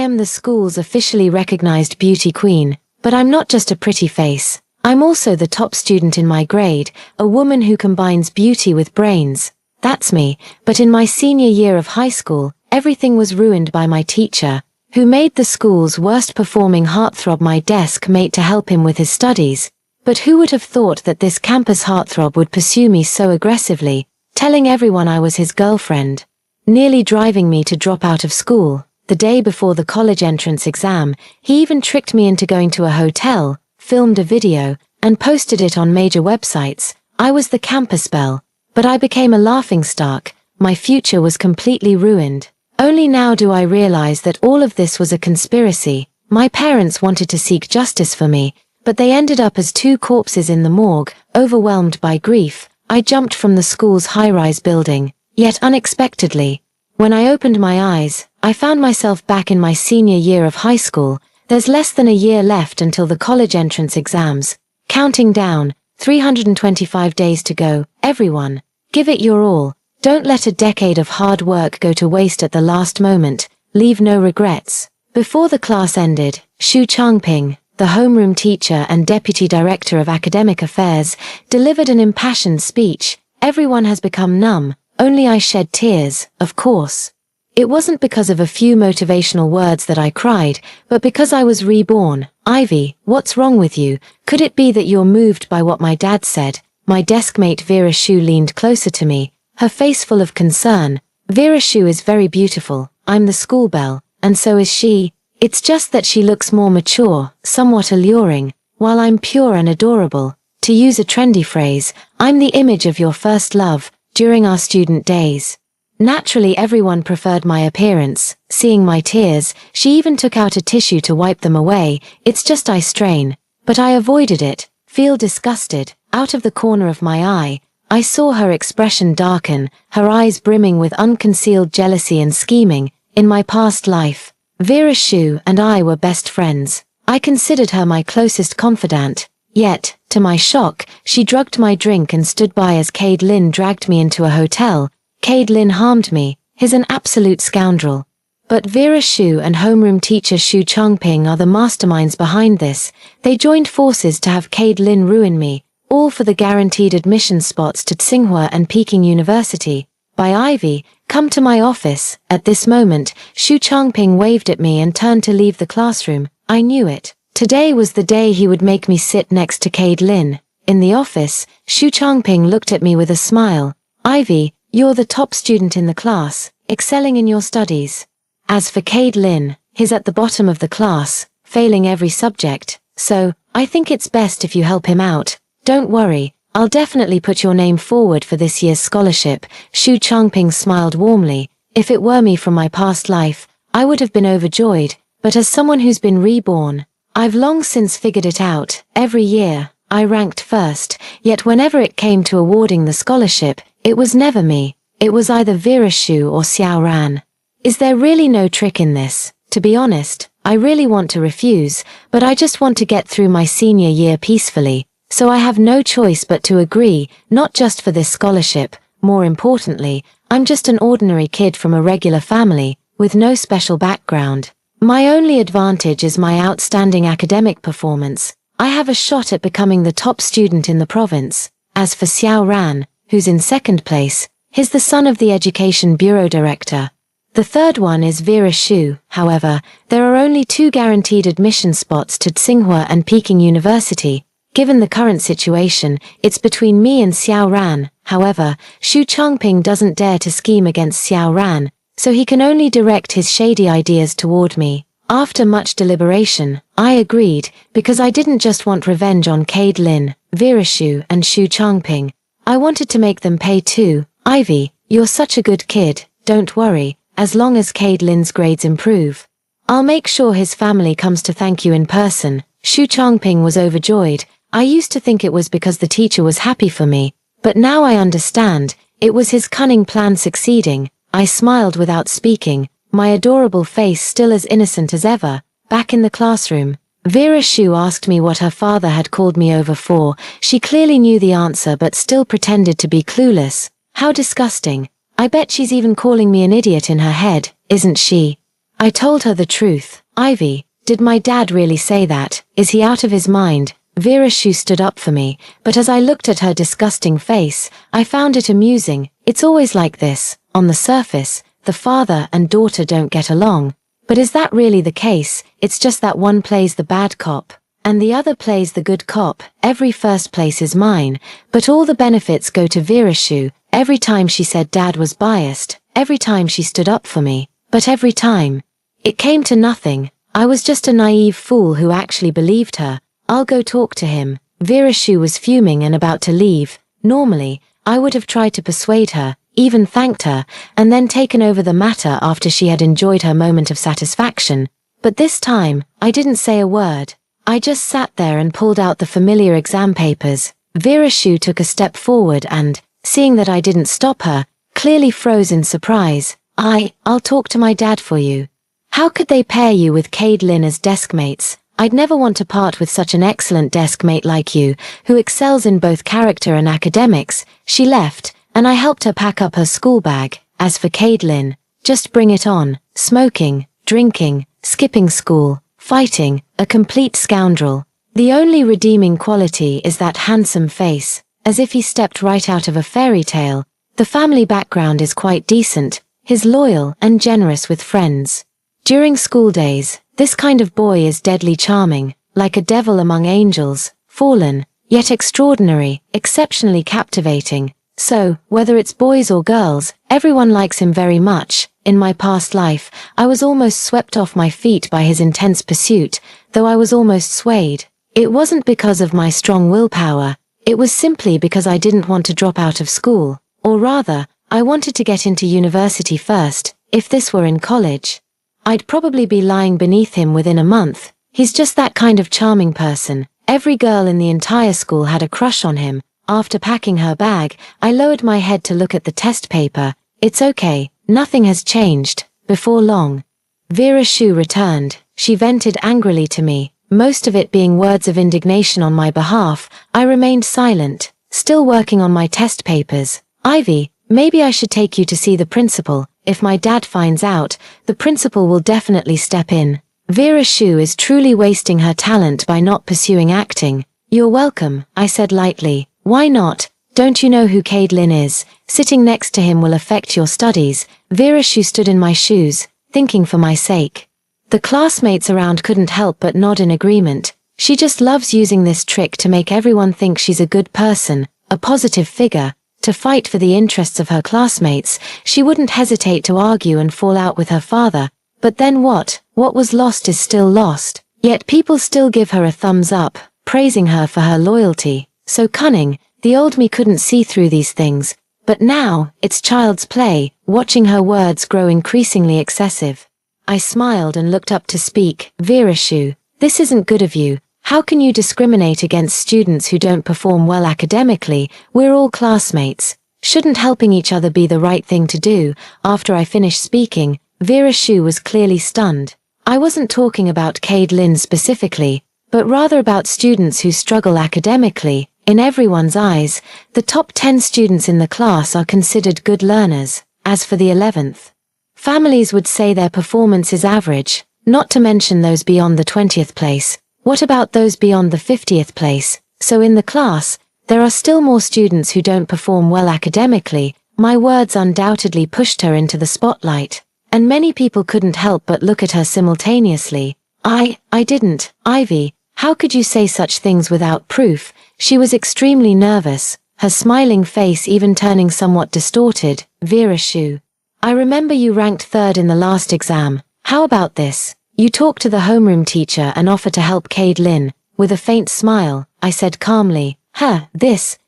am the school's officially recognized beauty queen, but I'm not just a pretty face. I'm also the top student in my grade, a woman who combines beauty with brains. That's me, but in my senior year of high school, everything was ruined by my teacher, who made the school's worst-performing heartthrob my desk mate to help him with his studies. But who would have thought that this campus heartthrob would pursue me so aggressively, telling everyone I was his girlfriend, nearly driving me to drop out of school. The day before the college entrance exam, he even tricked me into going to a hotel, filmed a video, and posted it on major websites. I was the campus belle, but I became a laughingstock. My future was completely ruined. Only now do I realize that all of this was a conspiracy. My parents wanted to seek justice for me, but they ended up as two corpses in the morgue. Overwhelmed by grief, I jumped from the school's high-rise building, yet unexpectedly. When I opened my eyes, I found myself back in my senior year of high school. There's less than a year left until the college entrance exams. Counting down, 325 days to go. Everyone, give it your all. Don't let a decade of hard work go to waste at the last moment. Leave no regrets. Before the class ended, Xu Changping, the homeroom teacher and deputy director of academic affairs, delivered an impassioned speech. Everyone has become numb. Only I shed tears, of course. It wasn't because of a few motivational words that I cried, but because I was reborn. Ivy, what's wrong with you? Could it be that you're moved by what my dad said? My deskmate Vera Xu leaned closer to me, her face full of concern. Vera Xu is very beautiful. I'm the school belle, and so is she. It's just that she looks more mature, somewhat alluring, while I'm pure and adorable. To use a trendy phrase, I'm the image of your first love. During our student days, naturally everyone preferred my appearance. Seeing my tears, she even took out a tissue to wipe them away. It's just eye strain. But I avoided it. Feel disgusted. Out of the corner of my eye, I saw her expression darken, her eyes brimming with unconcealed jealousy and scheming. In my past life, Vera Xu and I were best friends. I considered her my closest confidant. Yet, to my shock, she drugged my drink and stood by as Cade Lin dragged me into a hotel. Cade Lin harmed me. He's an absolute scoundrel. But Vera Xu and homeroom teacher Xu Changping are the masterminds behind this. They joined forces to have Cade Lin ruin me, all for the guaranteed admission spots to Tsinghua and Peking University. By Ivy, come to my office. At this moment, Xu Changping waved at me and turned to leave the classroom. I knew it. Today was the day he would make me sit next to Cade Lin. In the office, Xu Changping looked at me with a smile. Ivy, you're the top student in the class, excelling in your studies. As for Cade Lin, he's at the bottom of the class, failing every subject, so I think it's best if you help him out. Don't worry, I'll definitely put your name forward for this year's scholarship. Xu Changping smiled warmly. If it were me from my past life, I would have been overjoyed, but as someone who's been reborn, I've long since figured it out. Every year, I ranked first, yet whenever it came to awarding the scholarship, it was never me. It was either Vera Xu or Xiao Ran. Is there really no trick in this? To be honest, I really want to refuse, but I just want to get through my senior year peacefully, so I have no choice but to agree, not just for this scholarship. More importantly, I'm just an ordinary kid from a regular family, with no special background. My only advantage is my outstanding academic performance. I have a shot at becoming the top student in the province. As for Xiao Ran, who's in second place, he's the son of the Education Bureau Director. The third one is Vera Xu. However, there are only 2 guaranteed admission spots to Tsinghua and Peking University. Given the current situation, it's between me and Xiao Ran. However, Xu Changping doesn't dare to scheme against Xiao Ran, so he can only direct his shady ideas toward me. After much deliberation, I agreed, because I didn't just want revenge on Cade Lin, Vera Xu and Xu Changping. I wanted to make them pay too. Ivy, you're such a good kid, don't worry, as long as Cade Lin's grades improve. I'll make sure his family comes to thank you in person. Xu Changping was overjoyed. I used to think it was because the teacher was happy for me, but now I understand, it was his cunning plan succeeding. I smiled without speaking, my adorable face still as innocent as ever. Back in the classroom, Vera Xu asked me what her father had called me over for. She clearly knew the answer but still pretended to be clueless. How disgusting. I bet she's even calling me an idiot in her head, isn't she? I told her the truth. Ivy, did my dad really say that? Is he out of his mind? Vera Shu stood up for me, but as I looked at her disgusting face, I found it amusing. It's always like this. On the surface, the father and daughter don't get along. But is that really the case? It's just that one plays the bad cop, and the other plays the good cop. Every first place is mine, but all the benefits go to Vera Shu. Every time she said dad was biased, every time she stood up for me, but every time it came to nothing. I was just a naive fool who actually believed her. I'll go talk to him. Vera Shu was fuming and about to leave. Normally, I would have tried to persuade her, even thanked her, and then taken over the matter after she had enjoyed her moment of satisfaction. But this time, I didn't say a word. I just sat there and pulled out the familiar exam papers. Vera Shu took a step forward and, seeing that I didn't stop her, clearly froze in surprise. I'll talk to my dad for you. How could they pair you with Cade Lin as deskmates? I'd never want to part with such an excellent deskmate like you, who excels in both character and academics. She left, and I helped her pack up her school bag. As for Cade Lin, just bring it on. Smoking, drinking, skipping school, fighting, a complete scoundrel. The only redeeming quality is that handsome face, as if he stepped right out of a fairy tale. The family background is quite decent. He's loyal and generous with friends. During school days, this kind of boy is deadly charming, like a devil among angels, fallen, yet extraordinary, exceptionally captivating. So, whether it's boys or girls, everyone likes him very much. In my past life, I was almost swept off my feet by his intense pursuit, though I was almost swayed. It wasn't because of my strong willpower, it was simply because I didn't want to drop out of school. Or rather, I wanted to get into university first. If this were in college, I'd probably be lying beneath him within a month. He's just that kind of charming person. Every girl in the entire school had a crush on him. After packing her bag, I lowered my head to look at the test paper. It's okay, nothing has changed. Before long, Vera Shu returned. She vented angrily to me, most of it being words of indignation on my behalf. I remained silent, still working on my test papers. Ivy, maybe I should take you to see the principal. If my dad finds out, the principal will definitely step in. Vera Shu is truly wasting her talent by not pursuing acting. You're welcome, I said lightly. Why not? Don't you know who Cade Lin is? Sitting next to him will affect your studies. Vera Shu stood in my shoes, thinking for my sake. The classmates around couldn't help but nod in agreement. She just loves using this trick to make everyone think she's a good person, a positive figure. To fight for the interests of her classmates, she wouldn't hesitate to argue and fall out with her father. But then what? What was lost is still lost. Yet people still give her a thumbs up, praising her for her loyalty. So cunning, the old me couldn't see through these things. But now, it's child's play, watching her words grow increasingly excessive. I smiled and looked up to speak. Vera Shu, this isn't good of you. How can you discriminate against students who don't perform well academically? We're all classmates. Shouldn't helping each other be the right thing to do? After I finished speaking, Vera Shu was clearly stunned. I wasn't talking about Cade Lin specifically, but rather about students who struggle academically. In everyone's eyes, the top 10 students in the class are considered good learners. As for the 11th, families would say their performance is average, not to mention those beyond the 20th place. What about those beyond the 50th place? So in the class, there are still more students who don't perform well academically. My words undoubtedly pushed her into the spotlight, and many people couldn't help but look at her simultaneously. I didn't. Ivy, how could you say such things without proof? She was extremely nervous, her smiling face even turning somewhat distorted. Vera Shu, I remember you ranked third in the last exam. How about this? You talk to the homeroom teacher and offer to help Cade Lin. With a faint smile, I said calmly,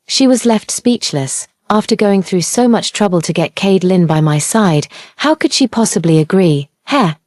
she was left speechless. After going through so much trouble to get Cade Lin by my side, how could she possibly agree?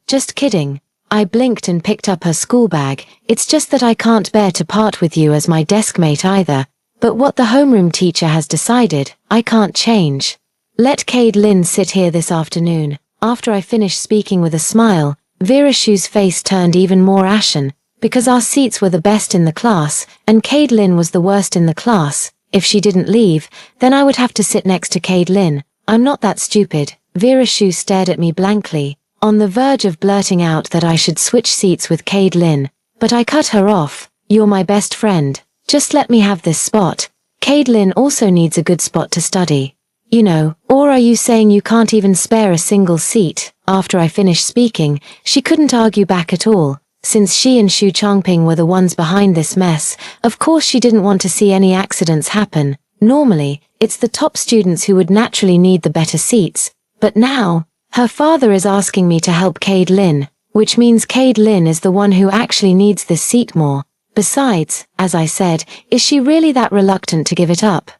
Just kidding. I blinked and picked up her school bag. It's just that I can't bear to part with you as my deskmate either. But what the homeroom teacher has decided, I can't change. Let Cade Lin sit here this afternoon. After I finished speaking with a smile, Vera Shu's face turned even more ashen, because our seats were the best in the class, and Cade Lin was the worst in the class. If she didn't leave, then I would have to sit next to Cade Lin. I'm not that stupid. Vera Shu stared at me blankly. on the verge of blurting out that I should switch seats with Cade Lynn, but I cut her off. You're my best friend. Just let me have this spot. Cade Lynn also needs a good spot to study. You know, or are you saying you can't even spare a single seat? After I finished speaking, she couldn't argue back at all. Since she and Xu Changping were the ones behind this mess, of course she didn't want to see any accidents happen. Normally, it's the top students who would naturally need the better seats. But now, her father is asking me to help Cade Lynn, which means Cade Lynn is the one who actually needs this seat more. Besides, as I said, is she really that reluctant to give it up?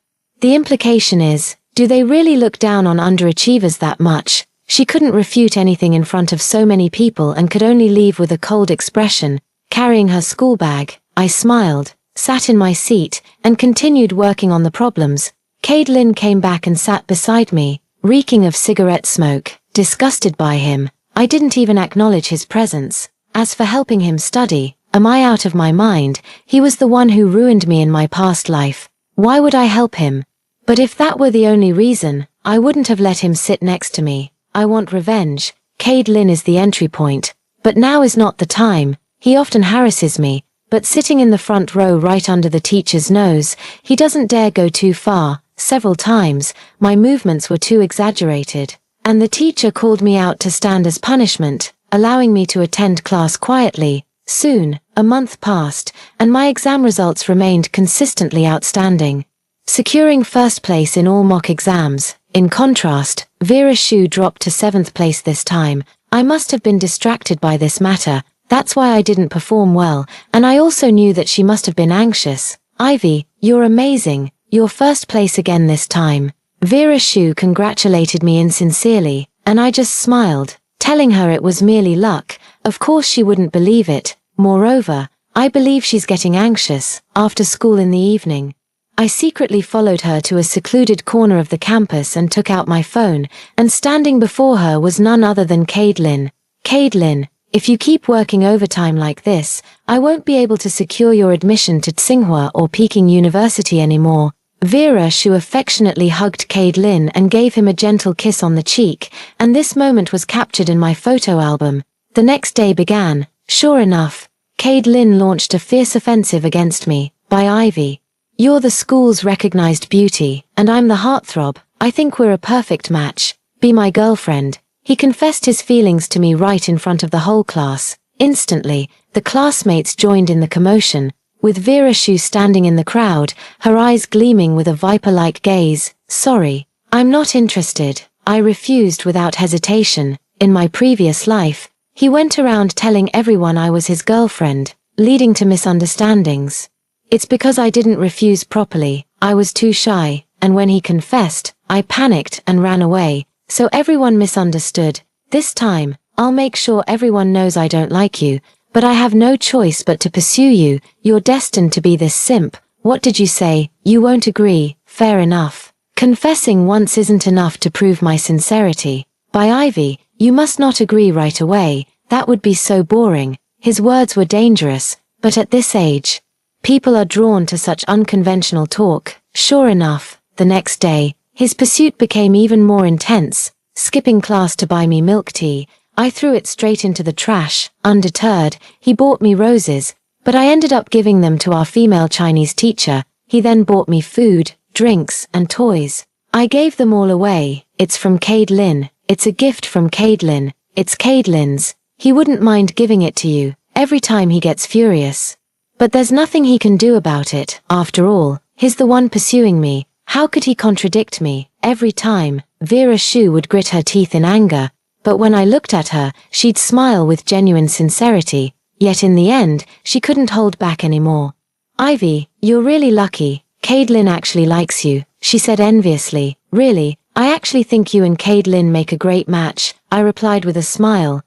The implication is, do they really look down on underachievers that much? She couldn't refute anything in front of so many people and could only leave with a cold expression, carrying her school bag. I smiled, sat in my seat, and continued working on the problems. Cade Lynn came back and sat beside me, reeking of cigarette smoke. Disgusted by him, I didn't even acknowledge his presence. As for helping him study, am I out of my mind? He was the one who ruined me in my past life. Why would I help him? But if that were the only reason, I wouldn't have let him sit next to me. I want revenge. Cade Lynn is the entry point. But now is not the time. He often harasses me, but sitting in the front row right under the teacher's nose, he doesn't dare go too far. Several times, my movements were too exaggerated, and the teacher called me out to stand as punishment, allowing me to attend class quietly. Soon, a month passed, and my exam results remained consistently outstanding, securing first place in all mock exams. In contrast, Vera Xu dropped to 7th place this time. I must have been distracted by this matter, that's why I didn't perform well, and I also knew that she must have been anxious. Ivy, you're amazing, you're first place again this time. Vera Xu congratulated me insincerely, and I just smiled, telling her it was merely luck. Of course she wouldn't believe it. Moreover, I believe she's getting anxious. After school in the evening, I secretly followed her to a secluded corner of the campus and took out my phone, and standing before her was none other than Cade Lynn. Cade Lynn, if you keep working overtime like this, I won't be able to secure your admission to Tsinghua or Peking University anymore. Vera Xu affectionately hugged Cade Lynn and gave him a gentle kiss on the cheek, and this moment was captured in my photo album. The next day began. Sure enough, Cade Lynn launched a fierce offensive against me. By Ivy. You're the school's recognized beauty, and I'm the heartthrob. I think we're a perfect match. Be my girlfriend. He confessed his feelings to me right in front of the whole class. Instantly, the classmates joined in the commotion, with Vera Xu standing in the crowd, her eyes gleaming with a viper-like gaze. Sorry, I'm not interested. I refused without hesitation. In my previous life, he went around telling everyone I was his girlfriend, leading to misunderstandings. It's because I didn't refuse properly. I was too shy, and when he confessed, I panicked and ran away, so everyone misunderstood. This time, I'll make sure everyone knows I don't like you, but I have no choice but to pursue you. You're destined to be this simp. What did you say? You won't agree. Fair enough. Confessing once isn't enough to prove my sincerity. By Ivy, you must not agree right away. That would be so boring. His words were dangerous, but at this age, people are drawn to such unconventional talk. Sure enough, the next day, his pursuit became even more intense. Skipping class to buy me milk tea, I threw it straight into the trash. Undeterred, he bought me roses, but I ended up giving them to our female Chinese teacher. He then bought me food, drinks, and toys. I gave them all away. It's from Cade Lynn. It's a gift from Cade Lynn. It's Cade Lynn's. He wouldn't mind giving it to you, every time he gets furious. But there's nothing he can do about it. After all, he's the one pursuing me. How could he contradict me? Every time, Vera Xu would grit her teeth in anger, but when I looked at her, she'd smile with genuine sincerity. Yet in the end, she couldn't hold back anymore. Ivy, you're really lucky. Cade Lynn actually likes you, she said enviously. Really, I actually think you and Cade Lynn make a great match, I replied with a smile.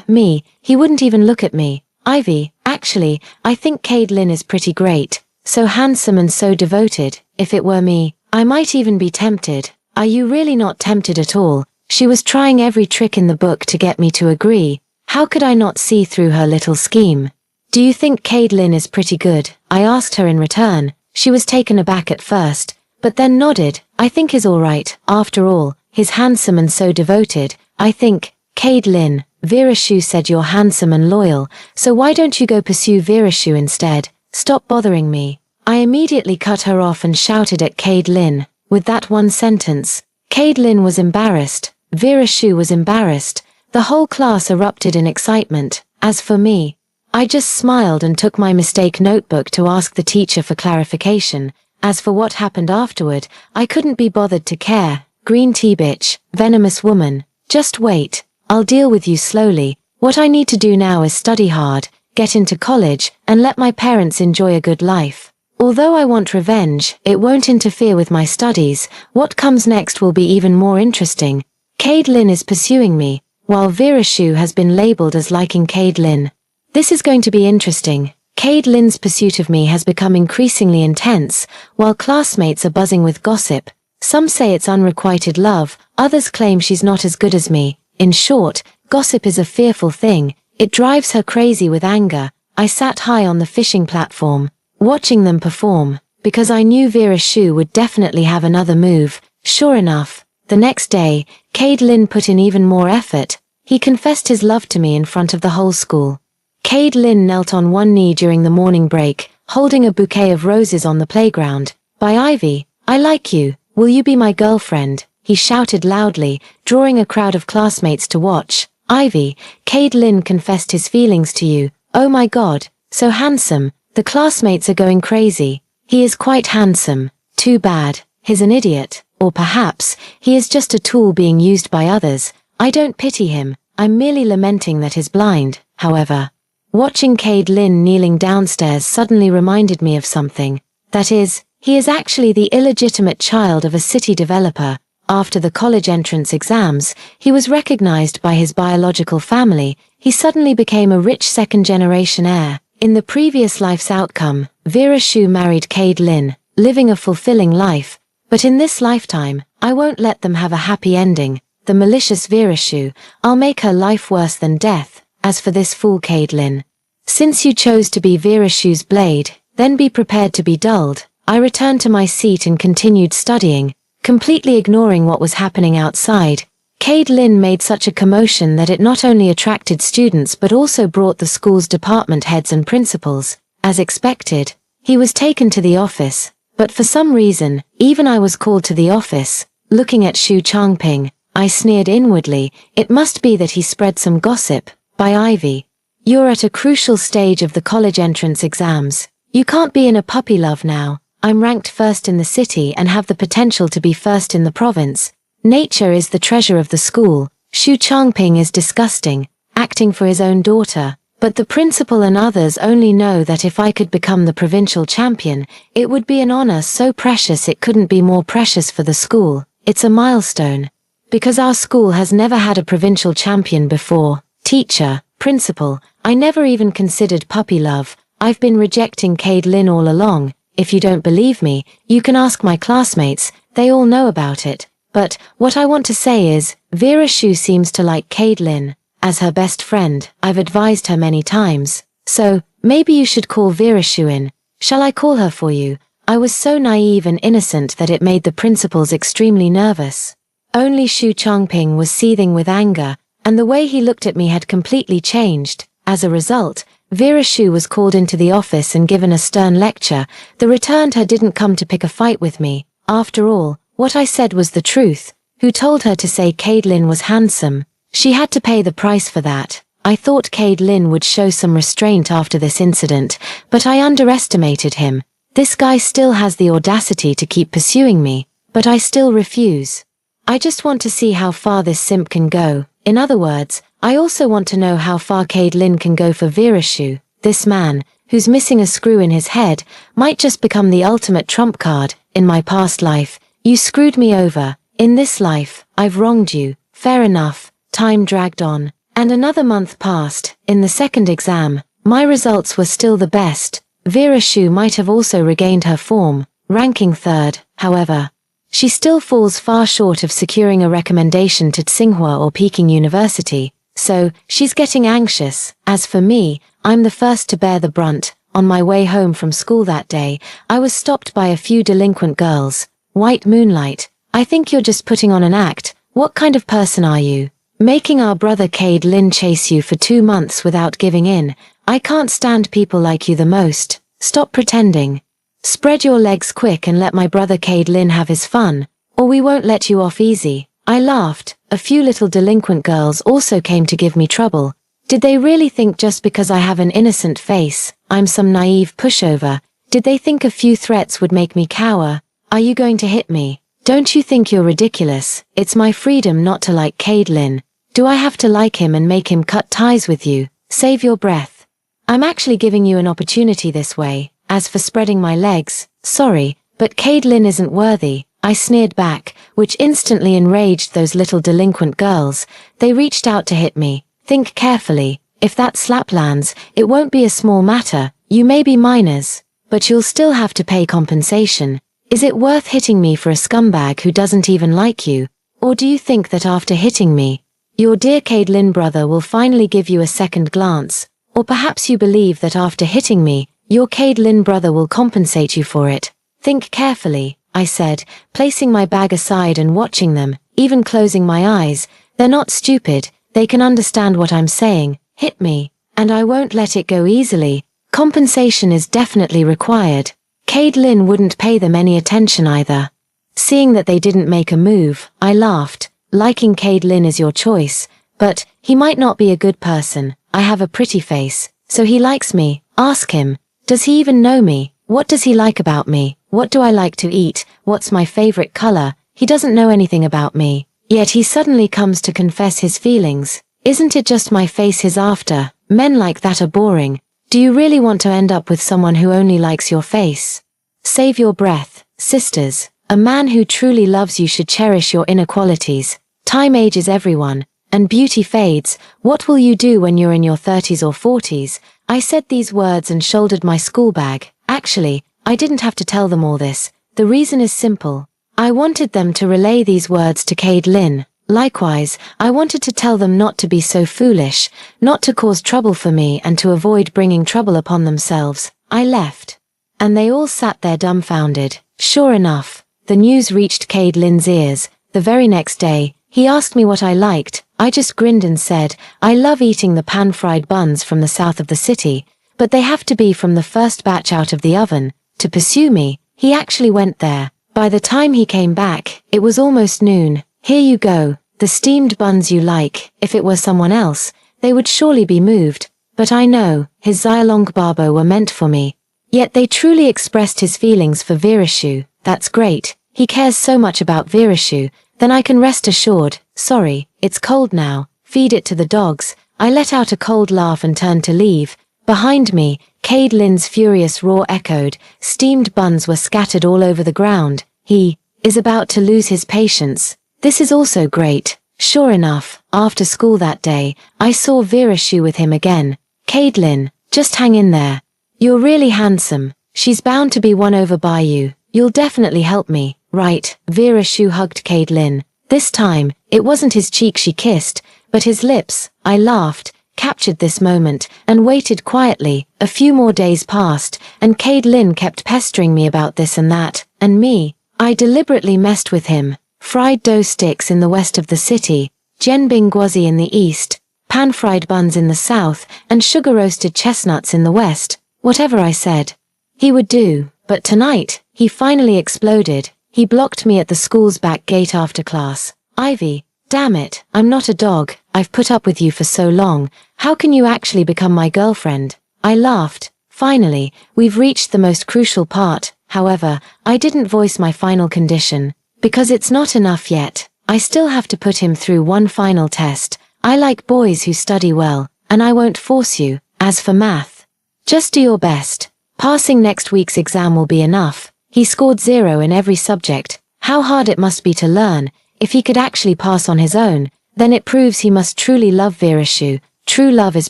Me, he wouldn't even look at me. Ivy, actually, I think Cade Lynn is pretty great, so handsome and so devoted. If it were me, I might even be tempted. Are you really not tempted at all? She was trying every trick in the book to get me to agree. How could I not see through her little scheme? Do you think Cade Lynn is pretty good? I asked her in return. She was taken aback at first, but then nodded. I think he's alright. After all, he's handsome and so devoted. I think, Cade Lynn, Virashu said you're handsome and loyal, so why don't you go pursue Virashu instead? Stop bothering me. I immediately cut her off and shouted at Cade Lin. With that one sentence, Cade Lin was embarrassed, Virashu was embarrassed, the whole class erupted in excitement. As for me, I just smiled and took my mistake notebook to ask the teacher for clarification. As for what happened afterward, I couldn't be bothered to care. Green tea bitch, venomous woman. Just wait, I'll deal with you slowly. What I need to do now is study hard, get into college, and let my parents enjoy a good life. Although I want revenge, it won't interfere with my studies. What comes next will be even more interesting. Cade Lin is pursuing me, while Virashu has been labeled as liking Cade Lin. This is going to be interesting. Cade Lin's pursuit of me has become increasingly intense, while classmates are buzzing with gossip. Some say it's unrequited love, others claim she's not as good as me. In short, gossip is a fearful thing. It drives her crazy with anger. I sat high on the fishing platform, watching them perform, because I knew Virashu would definitely have another move. Sure enough, the next day, Cade Lin put in even more effort. He confessed his love to me in front of the whole school. Cade Lin knelt on one knee during the morning break, holding a bouquet of roses on the playground. By Ivy, I like you. Will you be my girlfriend? He shouted loudly, drawing a crowd of classmates to watch. Ivy, Cade Lin confessed his feelings to you. Oh my God, so handsome. The classmates are going crazy. He is quite handsome. Too bad. He's an idiot. Or perhaps, he is just a tool being used by others. I don't pity him. I'm merely lamenting that he's blind. However, watching Cade Lin kneeling downstairs suddenly reminded me of something. That is, he is actually the illegitimate child of a city developer. After the college entrance exams, he was recognized by his biological family. He suddenly became a rich second-generation heir. In the previous life's outcome, Virashu married Cade Lin, living a fulfilling life. But in this lifetime, I won't let them have a happy ending. The malicious Virashu, I'll make her life worse than death. As for this fool Cade Lin, since you chose to be Virashu's blade, then be prepared to be dulled. I returned to my seat and continued studying, completely ignoring what was happening outside. Cade Lin made such a commotion that it not only attracted students but also brought the school's department heads and principals. As expected, he was taken to the office, but for some reason, even I was called to the office. Looking at Xu Changping, I sneered inwardly. It must be that he spread some gossip. By Ivy, you're at a crucial stage of the college entrance exams. You can't be in a puppy love now. I'm ranked first in the city and have the potential to be first in the province. Nature is the treasure of the school. Xu Changping is disgusting, acting for his own daughter. But the principal and others only know that if I could become the provincial champion, it would be an honor so precious it couldn't be more precious for the school. It's a milestone. Because our school has never had a provincial champion before. Teacher, principal, I never even considered puppy love. I've been rejecting Cade Lin all along. If you don't believe me, you can ask my classmates. They all know about it. But what I want to say is, Virashu seems to like Cade Lin. As her best friend, I've advised her many times. So, maybe you should call Virashu in. Shall I call her for you? I was so naive and innocent that it made the principals extremely nervous. Only Xu Changping was seething with anger, and the way he looked at me had completely changed. As a result, Virashu was called into the office and given a stern lecture. The returned her didn't come to pick a fight with me. After all, what I said was the truth. Who told her to say Cade Lin was handsome? She had to pay the price for that. I thought Cade Lin would show some restraint after this incident, but I underestimated him. This guy still has the audacity to keep pursuing me, but I still refuse. I just want to see how far this simp can go. In other words, I also want to know how far Cade Lin can go for Virashu. This man, who's missing a screw in his head, might just become the ultimate trump card. In my past life, you screwed me over. In this life, I've wronged you. Fair enough. Time dragged on, and another month passed. In the second exam, my results were still the best. Virashu might have also regained her form, ranking third. However, she still falls far short of securing a recommendation to Tsinghua or Peking University, so she's getting anxious. As for me, I'm the first to bear the brunt. On my way home from school that day, I was stopped by a few delinquent girls. White moonlight, I think you're just putting on an act. What kind of person are you? Making our brother Cade Lynn chase you for 2 months without giving in. I can't stand people like you the most. Stop pretending. Spread your legs quick and let my brother Cade Lynn have his fun, or we won't let you off easy. I laughed. A few little delinquent girls also came to give me trouble. Did they really think just because I have an innocent face, I'm some naive pushover? Did they think a few threats would make me cower? Are you going to hit me? Don't you think you're ridiculous? It's my freedom not to like Cade Lynn. Do I have to like him and make him cut ties with you? Save your breath. I'm actually giving you an opportunity this way. As for spreading my legs, sorry, but Cade Lynn isn't worthy. I sneered back, which instantly enraged those little delinquent girls. They reached out to hit me. Think carefully. If that slap lands, it won't be a small matter. You may be minors, but you'll still have to pay compensation. Is it worth hitting me for a scumbag who doesn't even like you? Or do you think that after hitting me, your dear Cade Lynn brother will finally give you a second glance? Or perhaps you believe that after hitting me, your Cade Lynn brother will compensate you for it? Think carefully, I said, placing my bag aside and watching them, even closing my eyes. They're not stupid, they can understand what I'm saying. Hit me, and I won't let it go easily. Compensation is definitely required. Cade Lynn wouldn't pay them any attention either. Seeing that they didn't make a move, I laughed. Liking Cade Lynn is your choice, but he might not be a good person. I have a pretty face, so he likes me. Ask him. Does he even know me? What does he like about me? What do I like to eat? What's my favorite color? He doesn't know anything about me. Yet he suddenly comes to confess his feelings. Isn't it just my face he's after? Men like that are boring. Do you really want to end up with someone who only likes your face? Save your breath, sisters. A man who truly loves you should cherish your inner qualities. Time ages everyone, and beauty fades. What will you do when you're in your 30s or 40s? I said these words and shouldered my school bag. Actually, I didn't have to tell them all this. The reason is simple. I wanted them to relay these words to Cade Lynn. Likewise, I wanted to tell them not to be so foolish, not to cause trouble for me and to avoid bringing trouble upon themselves. I left. And they all sat there dumbfounded. Sure enough, the news reached Cade Lynn's ears. The very next day, he asked me what I liked. I just grinned and said, I love eating the pan-fried buns from the south of the city, but they have to be from the first batch out of the oven. To pursue me, he actually went there. By the time he came back, it was almost noon. Here you go, the steamed buns you like. If it were someone else, they would surely be moved. But I know, his Xialong Babo were meant for me. Yet they truly expressed his feelings for Virashu. That's great. He cares so much about Virashu. Then I can rest assured. Sorry, it's cold now. Feed it to the dogs. I let out a cold laugh and turned to leave. Behind me, Cade Lynn's furious roar echoed. Steamed buns were scattered all over the ground. He is about to lose his patience. This is also great. Sure enough, after school that day, I saw Virashu with him again. Cade Lynn, just hang in there. You're really handsome. She's bound to be won over by you. You'll definitely help me, right? Virashu hugged Cade Lynn. This time, it wasn't his cheek she kissed, but his lips. I laughed, captured this moment, and waited quietly. A few more days passed, and Cade Lynn kept pestering me about this and that, and me. I deliberately messed with him. Fried dough sticks in the west of the city, Jianbing guozi in the east, pan-fried buns in the south, and sugar-roasted chestnuts in the west. Whatever I said, he would do. But tonight, he finally exploded. He blocked me at the school's back gate after class. Ivy, damn it, I'm not a dog. I've put up with you for so long. How can you actually become my girlfriend? I laughed. Finally, we've reached the most crucial part. However, I didn't voice my final condition. Because it's not enough yet. I still have to put him through one final test. I like boys who study well, and I won't force you. As for math, just do your best. Passing next week's exam will be enough. He scored 0 in every subject. How hard it must be to learn. If he could actually pass on his own, then it proves he must truly love Virashu. True love is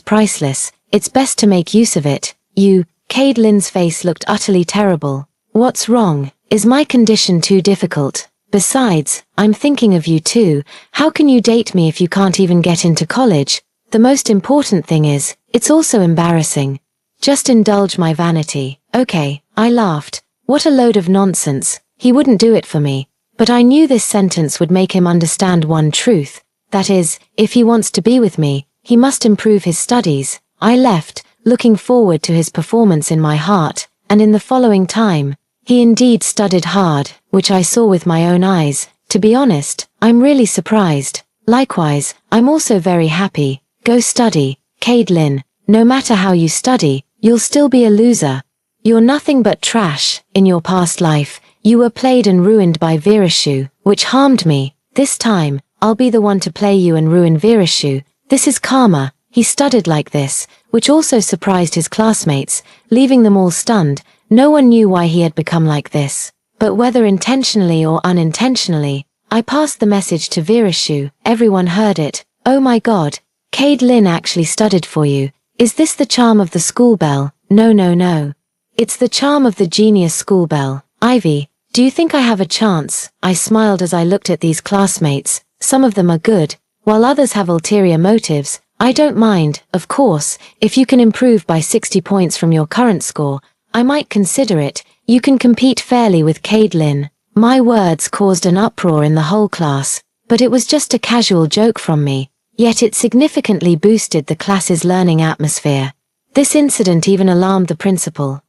priceless. It's best to make use of it. Cade Lynn's face looked utterly terrible. What's wrong? Is my condition too difficult? Besides, I'm thinking of you too. How can you date me if you can't even get into college? The most important thing is, it's also embarrassing. Just indulge my vanity. Okay, I laughed. What a load of nonsense. He wouldn't do it for me. But I knew this sentence would make him understand one truth. That is, if he wants to be with me, he must improve his studies. I left, looking forward to his performance in my heart, and in the following time, he indeed studied hard, which I saw with my own eyes. To be honest, I'm really surprised. Likewise, I'm also very happy. Go study, Caitlin. No matter how you study, you'll still be a loser. You're nothing but trash. In your past life, you were played and ruined by Virashu, which harmed me. This time, I'll be the one to play you and ruin Virashu. This is karma. He studied like this, which also surprised his classmates, leaving them all stunned. No one knew why he had become like this. But whether intentionally or unintentionally, I passed the message to Virashu. Everyone heard it. Oh my god, Caitlin actually studied for you. Is this the charm of the school bell? No, no, no. It's the charm of the genius school bell. Ivy, do you think I have a chance? I smiled as I looked at these classmates. Some of them are good, while others have ulterior motives. I don't mind, of course, if you can improve by 60 points from your current score, I might consider it. You can compete fairly with Caitlin. My words caused an uproar in the whole class, but it was just a casual joke from me, yet it significantly boosted the class's learning atmosphere. This incident even alarmed the principal.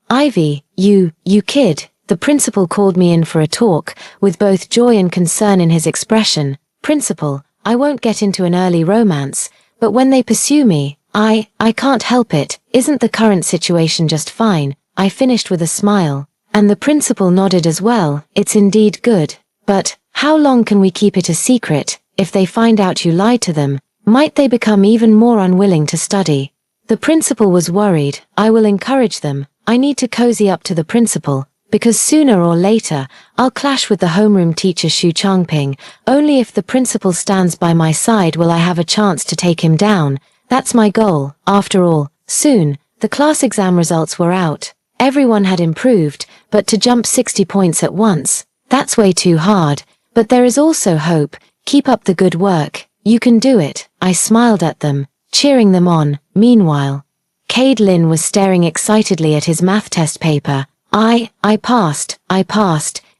Ivy, you kid. The principal called me in for a talk, with both joy and concern in his expression. Principal, I won't get into an early romance, but when they pursue me, I can't help it. Isn't the current situation just fine? I finished with a smile, and the principal nodded as well. It's indeed good. But, how long can we keep it a secret? If they find out you lied to them, might they become even more unwilling to study? The principal was worried. I will encourage them. I need to cozy up to the principal, because sooner or later, I'll clash with the homeroom teacher Xu Changping. Only if the principal stands by my side will I have a chance to take him down. That's my goal. After all, soon, the class exam results were out. Everyone had improved, but to jump 60 points at once, that's way too hard. But there is also hope. Keep up the good work. You can do it. I smiled at them, cheering them on. Meanwhile, Caitlin was staring excitedly at his math test paper. I passed.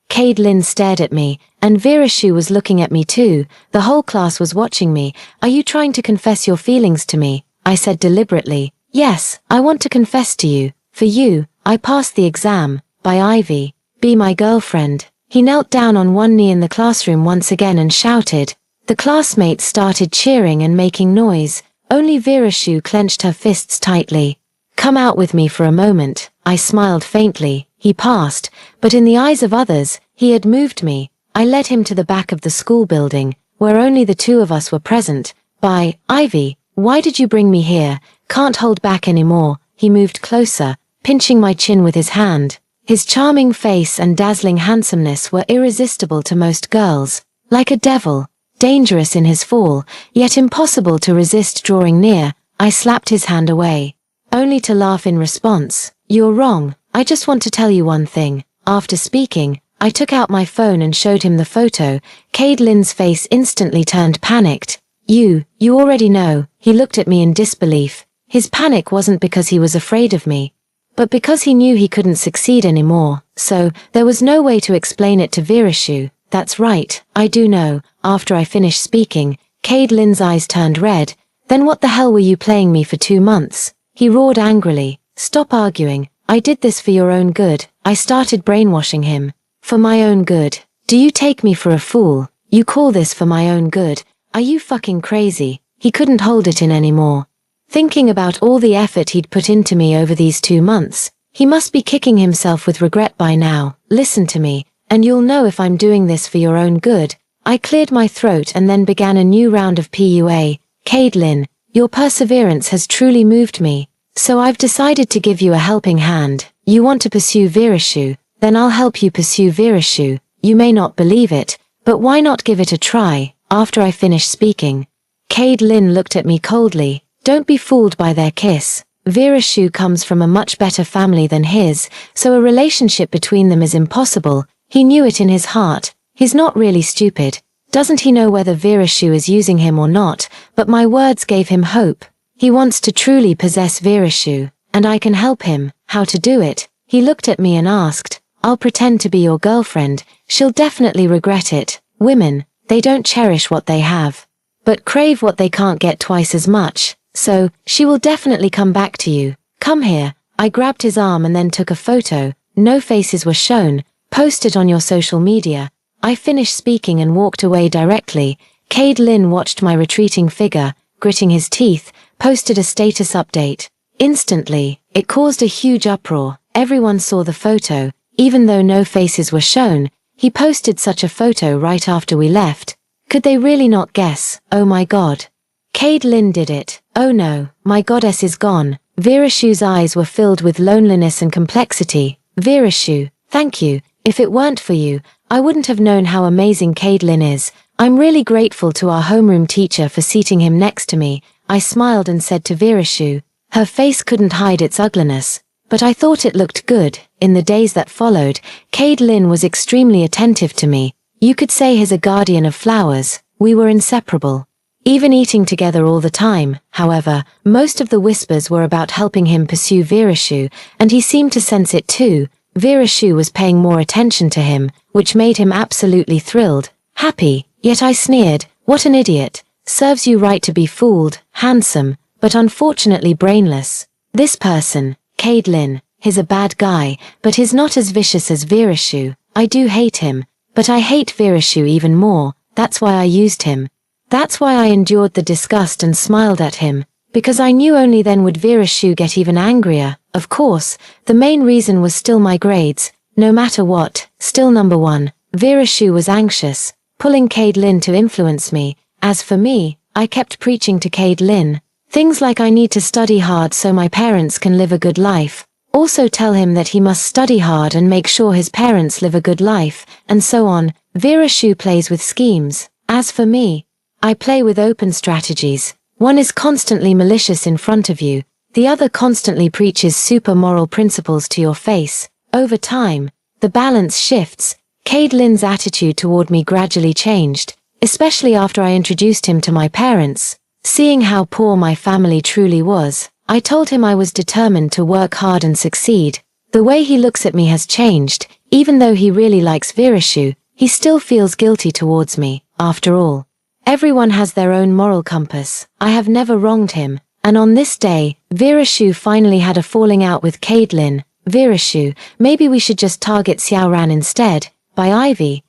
Caitlin stared at me, and Virashu was looking at me too. The whole class was watching me. Are you trying to confess your feelings to me? I said deliberately. Yes, I want to confess to you. For you, I passed the exam. By Ivy. Be my girlfriend. He knelt down on one knee in the classroom once again and shouted. The classmates started cheering and making noise. Only Virashu clenched her fists tightly. Come out with me for a moment. I smiled faintly. He passed, but in the eyes of others, he had moved me. I led him to the back of the school building, where only the two of us were present. By Ivy, why did you bring me here? Can't hold back anymore. He moved closer, pinching my chin with his hand. His charming face and dazzling handsomeness were irresistible to most girls. Like a devil, dangerous in his fall, yet impossible to resist drawing near. I slapped his hand away, only to laugh in response. You're wrong. I just want to tell you one thing. After speaking, I took out my phone and showed him the photo. Caitlin's face instantly turned panicked. You already know. He looked at me in disbelief. His panic wasn't because he was afraid of me, but because he knew he couldn't succeed anymore. So, there was no way to explain it to Virashu. That's right, I do know. After I finished speaking, Caitlin's eyes turned red. Then what the hell were you playing me for 2 months? He roared angrily. Stop arguing. I did this for your own good. I started brainwashing him. For my own good. Do you take me for a fool? You call this for my own good? Are you fucking crazy? He couldn't hold it in anymore. Thinking about all the effort he'd put into me over these 2 months, he must be kicking himself with regret by now. Listen to me, and you'll know if I'm doing this for your own good. I cleared my throat and then began a new round of PUA. Caitlin, your perseverance has truly moved me. So I've decided to give you a helping hand. You want to pursue Virashu, then I'll help you pursue Virashu. You may not believe it, but why not give it a try? After I finished speaking, Caitlin looked at me coldly. Don't be fooled by their kiss. Virashu comes from a much better family than his, so a relationship between them is impossible. He knew it in his heart. He's not really stupid. Doesn't he know whether Virashu is using him or not? But my words gave him hope. He wants to truly possess Virashu, and I can help him. How to do it? He looked at me and asked. I'll pretend to be your girlfriend. She'll definitely regret it. Women, they don't cherish what they have. but crave what they can't get twice as much. So, she will definitely come back to you. Come here. I grabbed his arm and then took a photo. No faces were shown. Post it on your social media. I finished speaking and walked away directly. Cade Lin watched my retreating figure, gritting his teeth, posted a status update. Instantly, it caused a huge uproar. Everyone saw the photo, even though no faces were shown. He posted such a photo right after we left. Could they really not guess? Oh my god. Cade Lin did it. Oh no, my goddess is gone. Virashu's eyes were filled with loneliness and complexity. Virashu, thank you. If it weren't for you, I wouldn't have known how amazing Cade Lin is. I'm really grateful to our homeroom teacher for seating him next to me. I smiled and said to Virashu. Her face couldn't hide its ugliness, but I thought it looked good. In the days that followed, Cade Lin was extremely attentive to me. You could say he's a guardian of flowers. We were inseparable. Even eating together all the time. However, most of the whispers were about helping him pursue Virashu, and he seemed to sense it too. Virashu was paying more attention to him, which made him absolutely thrilled. Happy, yet I sneered. What an idiot. Serves you right to be fooled, handsome, but unfortunately brainless. This person, Cade Lin, he's a bad guy, but he's not as vicious as Virashu. I do hate him, but I hate Virashu even more. That's why I used him. That's why I endured the disgust and smiled at him, because I knew only then would Virashu get even angrier. Of course, the main reason was still my grades. No matter what, still number one. Virashu was anxious, pulling Cade Lin to influence me. As for me, I kept preaching to Cade Lin. Things like I need to study hard so my parents can live a good life. Also tell him that he must study hard and make sure his parents live a good life, and so on. Virashu plays with schemes. As for me, I play with open strategies. One is constantly malicious in front of you. The other constantly preaches super moral principles to your face. Over time, the balance shifts. Cade Lin's attitude toward me gradually changed, especially after I introduced him to my parents. Seeing how poor my family truly was, I told him I was determined to work hard and succeed. The way he looks at me has changed. Even though he really likes Virashu, he still feels guilty towards me. After all, everyone has their own moral compass. I have never wronged him. And on this day, Virashu finally had a falling out with Cade Lin. Virashu, maybe we should just target Xiaoran instead. By Ivy.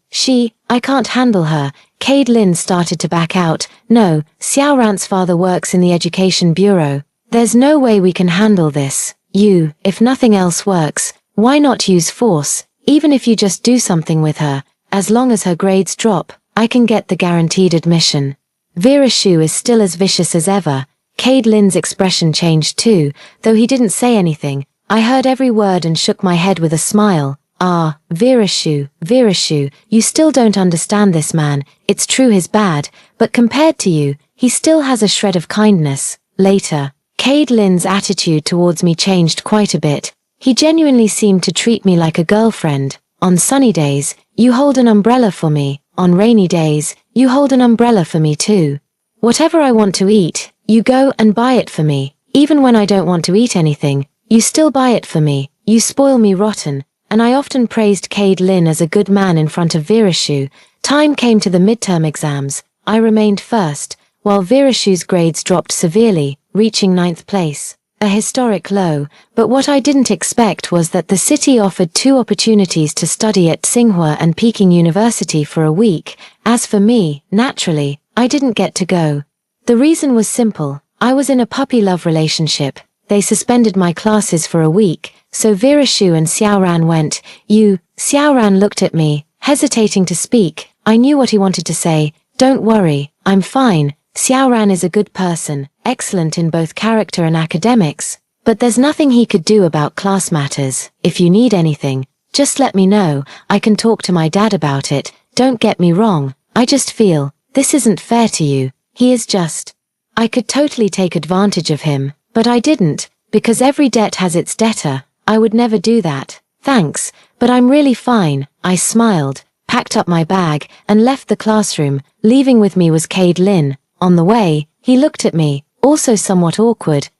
I can't handle her. Cade Lin started to back out. No, Xiaoran's father works in the education bureau. There's no way we can handle this. If nothing else works, why not use force? Even if you just do something with her, as long as her grades drop, I can get the guaranteed admission. Virashu is still as vicious as ever. Cade Lin's expression changed too, though he didn't say anything. I heard every word and shook my head with a smile. Ah, Virashu, you still don't understand this man. It's true he's bad, but compared to you, he still has a shred of kindness. Later, Cade Lin's attitude towards me changed quite a bit. He genuinely seemed to treat me like a girlfriend. On sunny days, you hold an umbrella for me. On rainy days, you hold an umbrella for me too. Whatever I want to eat, you go and buy it for me. Even when I don't want to eat anything, you still buy it for me. You spoil me rotten. And I often praised Cade Lin as a good man in front of Virashu. Time came to the midterm exams. I remained first, while Virashu's grades dropped severely, reaching 9th place. A historic low, but what I didn't expect was that the city offered 2 opportunities to study at Tsinghua and Peking University for a week. As for me, naturally, I didn't get to go. The reason was simple. I was in a puppy love relationship. They suspended my classes for a week, so Virashu and Xiaoran went. Xiaoran looked at me, hesitating to speak. I knew what he wanted to say. Don't worry, I'm fine. Xiaoran is a good person, excellent in both character and academics, but there's nothing he could do about class matters. If you need anything, just let me know. I can talk to my dad about it. Don't get me wrong, I just feel, this isn't fair to you. He is just. I could totally take advantage of him, but I didn't, because every debt has its debtor. I would never do that. Thanks, but I'm really fine. I smiled, packed up my bag, and left the classroom. Leaving with me was Cade Lin. On the way, he looked at me, also somewhat awkward.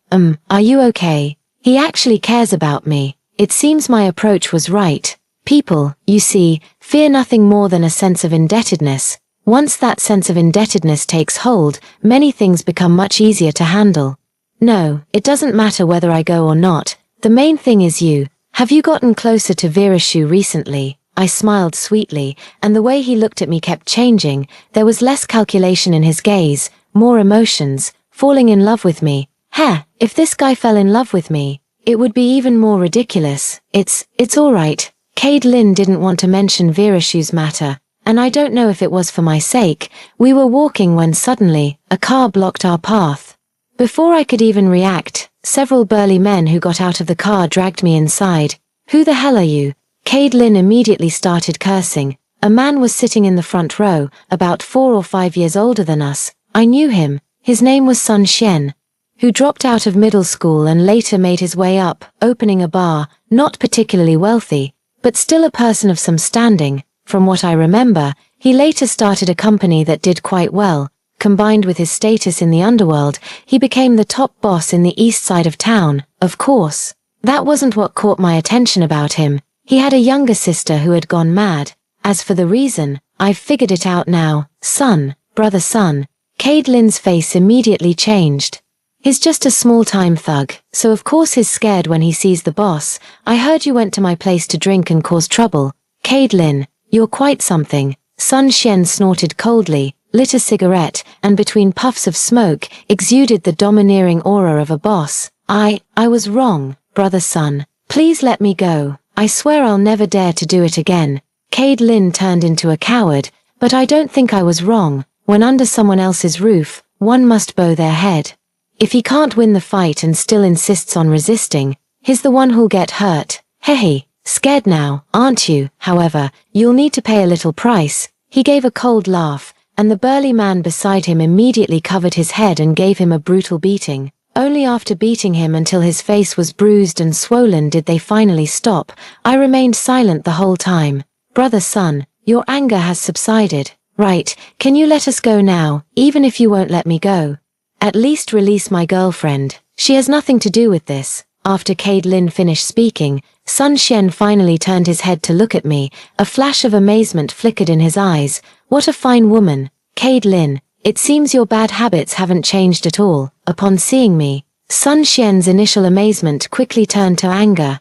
Are you okay? He actually cares about me. It seems my approach was right. People, you see, fear nothing more than a sense of indebtedness. Once that sense of indebtedness takes hold, many things become much easier to handle. No, it doesn't matter whether I go or not. The main thing is you. Have you gotten closer to Virashu recently? I smiled sweetly, and the way he looked at me kept changing. There was less calculation in his gaze, more emotions, falling in love with me. Heh, if this guy fell in love with me, it would be even more ridiculous. It's alright. Cade Lin didn't want to mention Virashu's matter, and I don't know if it was for my sake. We were walking when suddenly, a car blocked our path. Before I could even react, several burly men who got out of the car dragged me inside. Who the hell are you? Cade Lin immediately started cursing. A man was sitting in the front row, about 4 or 5 years older than us. I knew him. His name was Sun Xian, who dropped out of middle school and later made his way up, opening a bar, not particularly wealthy, but still a person of some standing. From what I remember, he later started a company that did quite well. Combined with his status in the underworld, he became the top boss in the east side of town. Of course, that wasn't what caught my attention about him. He had a younger sister who had gone mad. As for the reason, I've figured it out now. Brother Sun. Cade Lin's face immediately changed. He's just a small-time thug, so of course he's scared when he sees the boss. I heard you went to my place to drink and cause trouble. Cade Lin, you're quite something. Sun Xian snorted coldly, lit a cigarette, and between puffs of smoke, exuded the domineering aura of a boss. I was wrong, Brother Sun. Please let me go. I swear I'll never dare to do it again. Cade Lin turned into a coward, but I don't think I was wrong. When under someone else's roof, one must bow their head. If he can't win the fight and still insists on resisting, he's the one who'll get hurt. Hey, scared now, aren't you? However, you'll need to pay a little price. He gave a cold laugh, and the burly man beside him immediately covered his head and gave him a brutal beating. Only after beating him until his face was bruised and swollen did they finally stop. I remained silent the whole time. Brother Sun, your anger has subsided. Right, can you let us go now, even if you won't let me go? At least release my girlfriend. She has nothing to do with this. After Cade Lin finished speaking, Sun Xian finally turned his head to look at me. A flash of amazement flickered in his eyes. What a fine woman. Cade Lin, it seems your bad habits haven't changed at all. Upon seeing me, Sun Xian's initial amazement quickly turned to anger.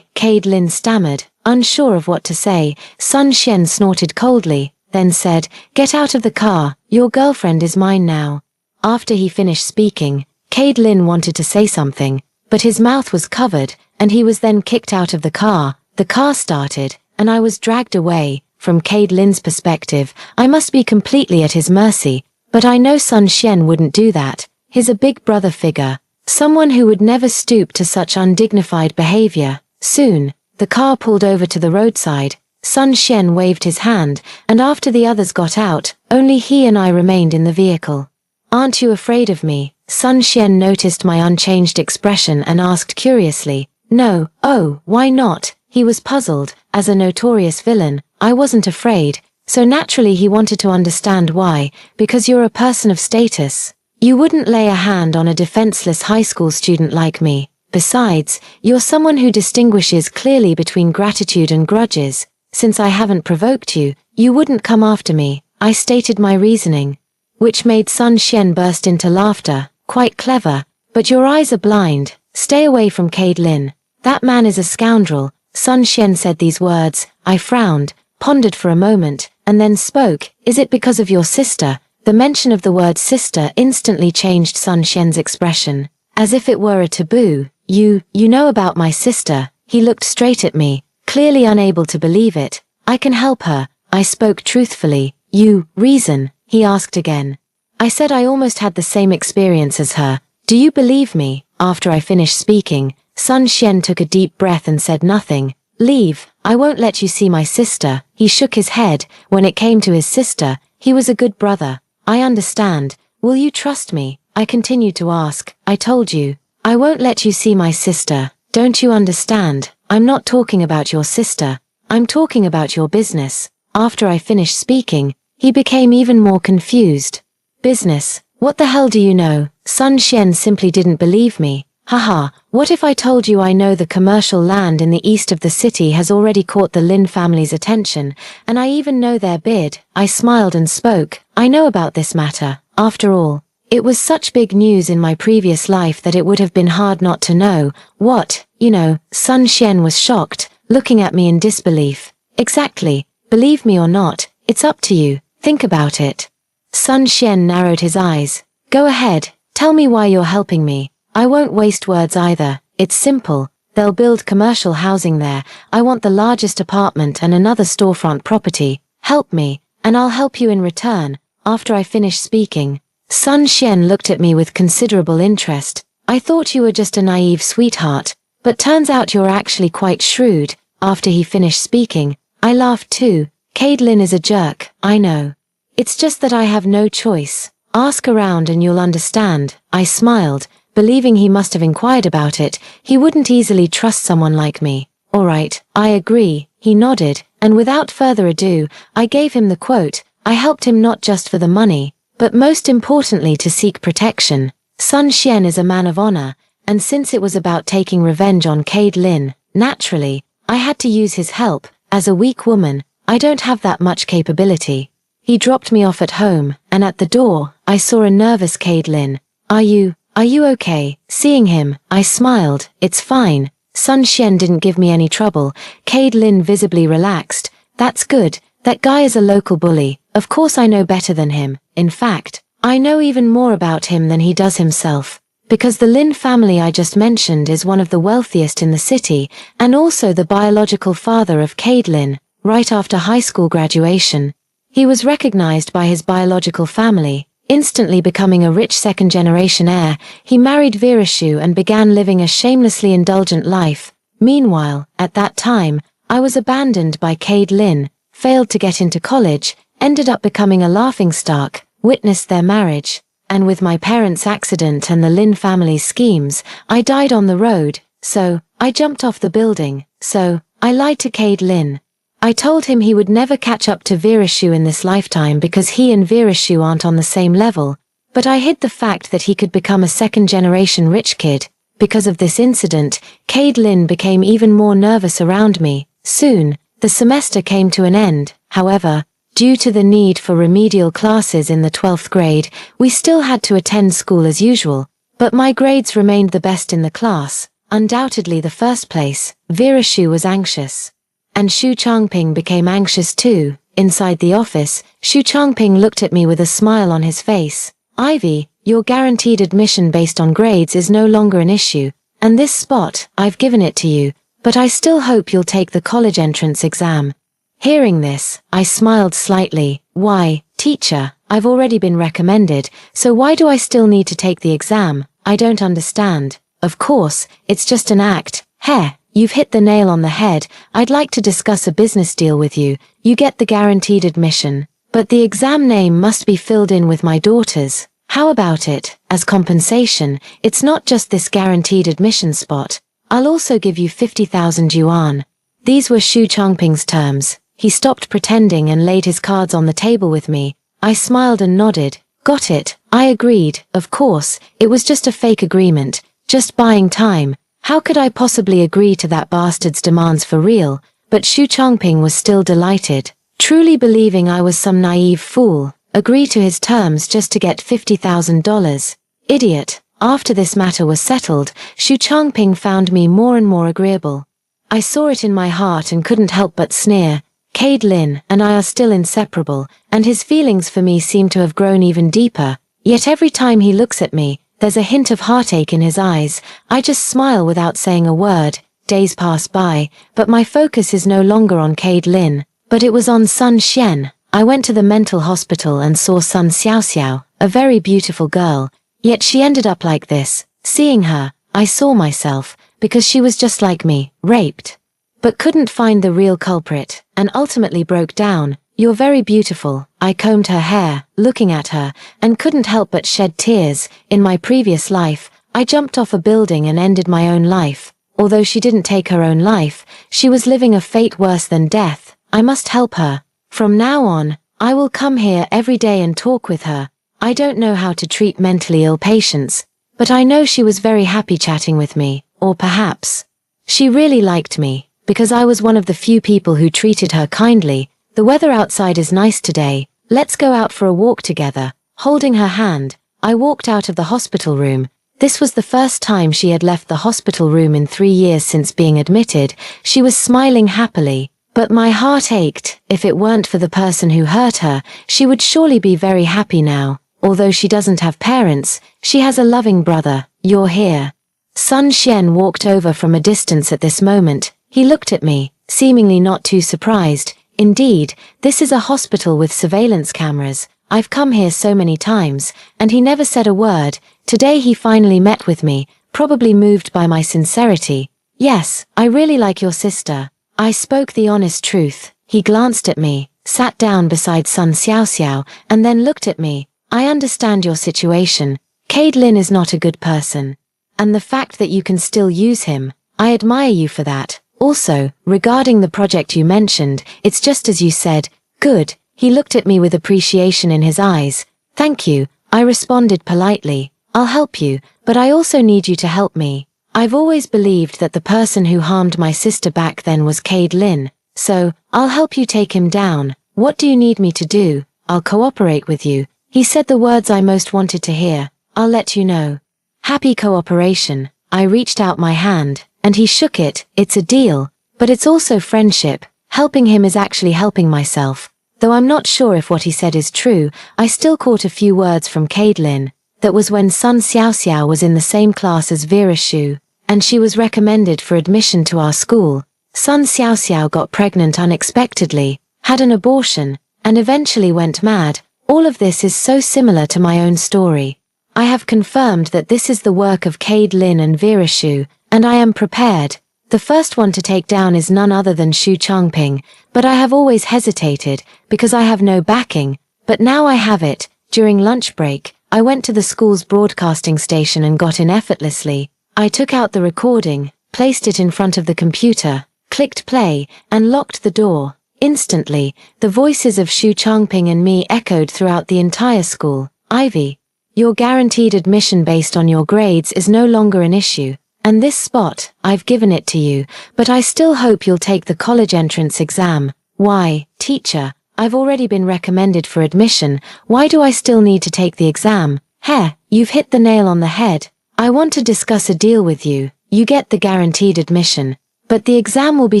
Cade Lin stammered, unsure of what to say. Sun Xian snorted coldly, then said, "Get out of the car, your girlfriend is mine now." After he finished speaking, Cade Lin wanted to say something, but his mouth was covered, and he was then kicked out of the car. The car started, and I was dragged away. From Cade Lin's perspective, I must be completely at his mercy, but I know Sun Xian wouldn't do that. He's a big brother figure, someone who would never stoop to such undignified behavior. Soon, the car pulled over to the roadside. Sun Xian waved his hand, and after the others got out, only he and I remained in the vehicle. "Aren't you afraid of me?" Sun Xian noticed my unchanged expression and asked curiously. "No." "Oh, why not?" He was puzzled. As a notorious villain, I wasn't afraid, so naturally he wanted to understand why. "Because you're a person of status. You wouldn't lay a hand on a defenseless high school student like me. Besides, you're someone who distinguishes clearly between gratitude and grudges. Since I haven't provoked you, you wouldn't come after me." I stated my reasoning, which made Sun Xian burst into laughter. "Quite clever, but your eyes are blind. Stay away from Cade Lin. That man is a scoundrel." Sun Xian said these words. I frowned, pondered for a moment, and then spoke. "Is it because of your sister?" The mention of the word sister instantly changed Sun Xian's expression, as if it were a taboo. You know about my sister." He looked straight at me, clearly unable to believe it. "I can help her." I spoke truthfully. "You reason?" he asked again. I said I almost had the same experience as her. "Do you believe me?" After I finished speaking, Sun Xian took a deep breath and said nothing. "Leave. I won't let you see my sister." He shook his head. When it came to his sister, he was a good brother. "I understand. Will you trust me?" I continued to ask. "I told you. I won't let you see my sister. Don't you understand? I'm not talking about your sister. I'm talking about your business." After I finished speaking, he became even more confused. "Business? What the hell do you know?" Sun Xian simply didn't believe me. Haha, what if I told you I know the commercial land in the east of the city has already caught the Lin family's attention, and I even know their bid? I smiled and spoke. I know about this matter. After all, it was such big news in my previous life that it would have been hard not to know. What, Sun Xian was shocked, looking at me in disbelief. Exactly. Believe me or not, it's up to you. Think about it. Sun Xian narrowed his eyes. Go ahead, tell me why you're helping me. I won't waste words either. It's simple. They'll build commercial housing there. I want the largest apartment and another storefront property. Help me, and I'll help you in return. After I finish speaking, Sun Xian looked at me with considerable interest. I thought you were just a naive sweetheart, but turns out you're actually quite shrewd. After he finished speaking, I laughed too. Cadelin is a jerk, I know. It's just that I have no choice. Ask around and you'll understand. I smiled, believing he must have inquired about it. He wouldn't easily trust someone like me. All right, I agree, he nodded, and without further ado, I gave him the quote. I helped him not just for the money, but most importantly to seek protection. Sun Xian is a man of honor, and since it was about taking revenge on Cadelin, naturally, I had to use his help. As a weak woman, I don't have that much capability. He dropped me off at home, and at the door, I saw a nervous Cadelin. Are you okay? Seeing him, I smiled. It's fine. Sun Xian didn't give me any trouble. Cadelin visibly relaxed. That's good. That guy is a local bully. Of course I know better than him. In fact, I know even more about him than he does himself. Because the Lin family I just mentioned is one of the wealthiest in the city, and also the biological father of Cadelin. Right after high school graduation, he was recognized by his biological family. Instantly becoming a rich second-generation heir, he married Virashu and began living a shamelessly indulgent life. Meanwhile, at that time, I was abandoned by Cadelin, failed to get into college, ended up becoming a laughingstock, witnessed their marriage, and with my parents' accident and the Lin family's schemes, I died on the road. So, I jumped off the building. So, I lied to Cadelin. I told him he would never catch up to Virashu in this lifetime because he and Virashu aren't on the same level, but I hid the fact that he could become a second-generation rich kid. Because of this incident, Cadelin became even more nervous around me. Soon, the semester came to an end. However, due to the need for remedial classes in the 12th grade, we still had to attend school as usual, but my grades remained the best in the class, undoubtedly the first place. Virashu was anxious. And Xu Changping became anxious too. Inside the office, Xu Changping looked at me with a smile on his face. Ivy, your guaranteed admission based on grades is no longer an issue, and this spot, I've given it to you, but I still hope you'll take the college entrance exam. Hearing this, I smiled slightly. Why, teacher, I've already been recommended, so why do I still need to take the exam? I don't understand. Of course, it's just an act. Heh. You've hit the nail on the head. I'd like to discuss a business deal with you. You get the guaranteed admission, but the exam name must be filled in with my daughter's. How about it? As compensation, it's not just this guaranteed admission spot. I'll also give you 50,000 yuan. These were Xu Changping's terms. He stopped pretending and laid his cards on the table with me. I smiled and nodded. Got it. I agreed. Of course, it was just a fake agreement. Just buying time. How could I possibly agree to that bastard's demands for real? But Xu Changping was still delighted, truly believing I was some naive fool. Agree to his terms just to get $50,000. Idiot. After this matter was settled, Xu Changping found me more and more agreeable. I saw it in my heart and couldn't help but sneer. Cadelin and I are still inseparable, and his feelings for me seem to have grown even deeper. Yet every time he looks at me, there's a hint of heartache in his eyes. I just smile without saying a word. Days pass by, but my focus is no longer on Cadelin, but it was on Sun Xian. I went to the mental hospital and saw Sun Xiaoxiao, a very beautiful girl, yet she ended up like this. Seeing her, I saw myself, because she was just like me, raped. But couldn't find the real culprit, and ultimately broke down. You're very beautiful. I combed her hair, looking at her, and couldn't help but shed tears. In my previous life, I jumped off a building and ended my own life. Although she didn't take her own life, she was living a fate worse than death. I must help her. From now on, I will come here every day and talk with her. I don't know how to treat mentally ill patients, but I know she was very happy chatting with me, or perhaps she really liked me, because I was one of the few people who treated her kindly. The weather outside is nice today, let's go out for a walk together. Holding her hand, I walked out of the hospital room. This was the first time she had left the hospital room in 3 years since being admitted. She was smiling happily, but my heart ached. If it weren't for the person who hurt her, she would surely be very happy now. Although she doesn't have parents, she has a loving brother. You're here. Sun Xian walked over from a distance at this moment. He looked at me, seemingly not too surprised. Indeed, this is a hospital with surveillance cameras. I've come here so many times, and he never said a word. Today he finally met with me, probably moved by my sincerity. Yes, I really like your sister. I spoke the honest truth. He glanced at me, sat down beside Sun Xiaoxiao, and then looked at me. I understand your situation. Cade Lin is not a good person. And the fact that you can still use him, I admire you for that. Also, regarding the project you mentioned, it's just as you said. Good. He looked at me with appreciation in his eyes. Thank you, I responded politely. I'll help you, but I also need you to help me. I've always believed that the person who harmed my sister back then was Cade Lin, so I'll help you take him down. What do you need me to do? I'll cooperate with you. He said the words I most wanted to hear. I'll let you know. Happy cooperation. I reached out my hand, and he shook it. It's a deal, but it's also friendship. Helping him is actually helping myself. Though I'm not sure if what he said is true, I still caught a few words from Cade Lin. That was when Sun Xiaoxiao was in the same class as Vera Xu, and she was recommended for admission to our school. Sun Xiaoxiao got pregnant unexpectedly, had an abortion, and eventually went mad. All of this is so similar to my own story. I have confirmed that this is the work of Cade Lin and Vera Xu, and I am prepared. The first one to take down is none other than Xu Changping, but I have always hesitated, because I have no backing. But now I have it. During lunch break, I went to the school's broadcasting station and got in effortlessly. I took out the recording, placed it in front of the computer, clicked play, and locked the door. Instantly, the voices of Xu Changping and me echoed throughout the entire school. Ivy, your guaranteed admission based on your grades is no longer an issue. And this spot, I've given it to you, but I still hope you'll take the college entrance exam. Why, teacher, I've already been recommended for admission. Why do I still need to take the exam? Heh, you've hit the nail on the head. I want to discuss a deal with you. You get the guaranteed admission, but the exam will be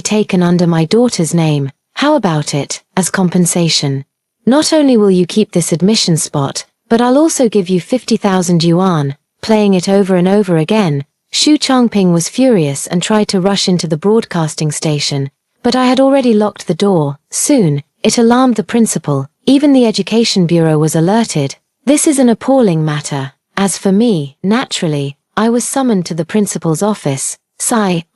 taken under my daughter's name. How about it, as compensation? Not only will you keep this admission spot, but I'll also give you 50,000 yuan. Playing it over and over again, Xu Changping was furious and tried to rush into the broadcasting station, but I had already locked the door. Soon, it alarmed the principal. Even the education bureau was alerted. This is an appalling matter. As for me, naturally, I was summoned to the principal's office.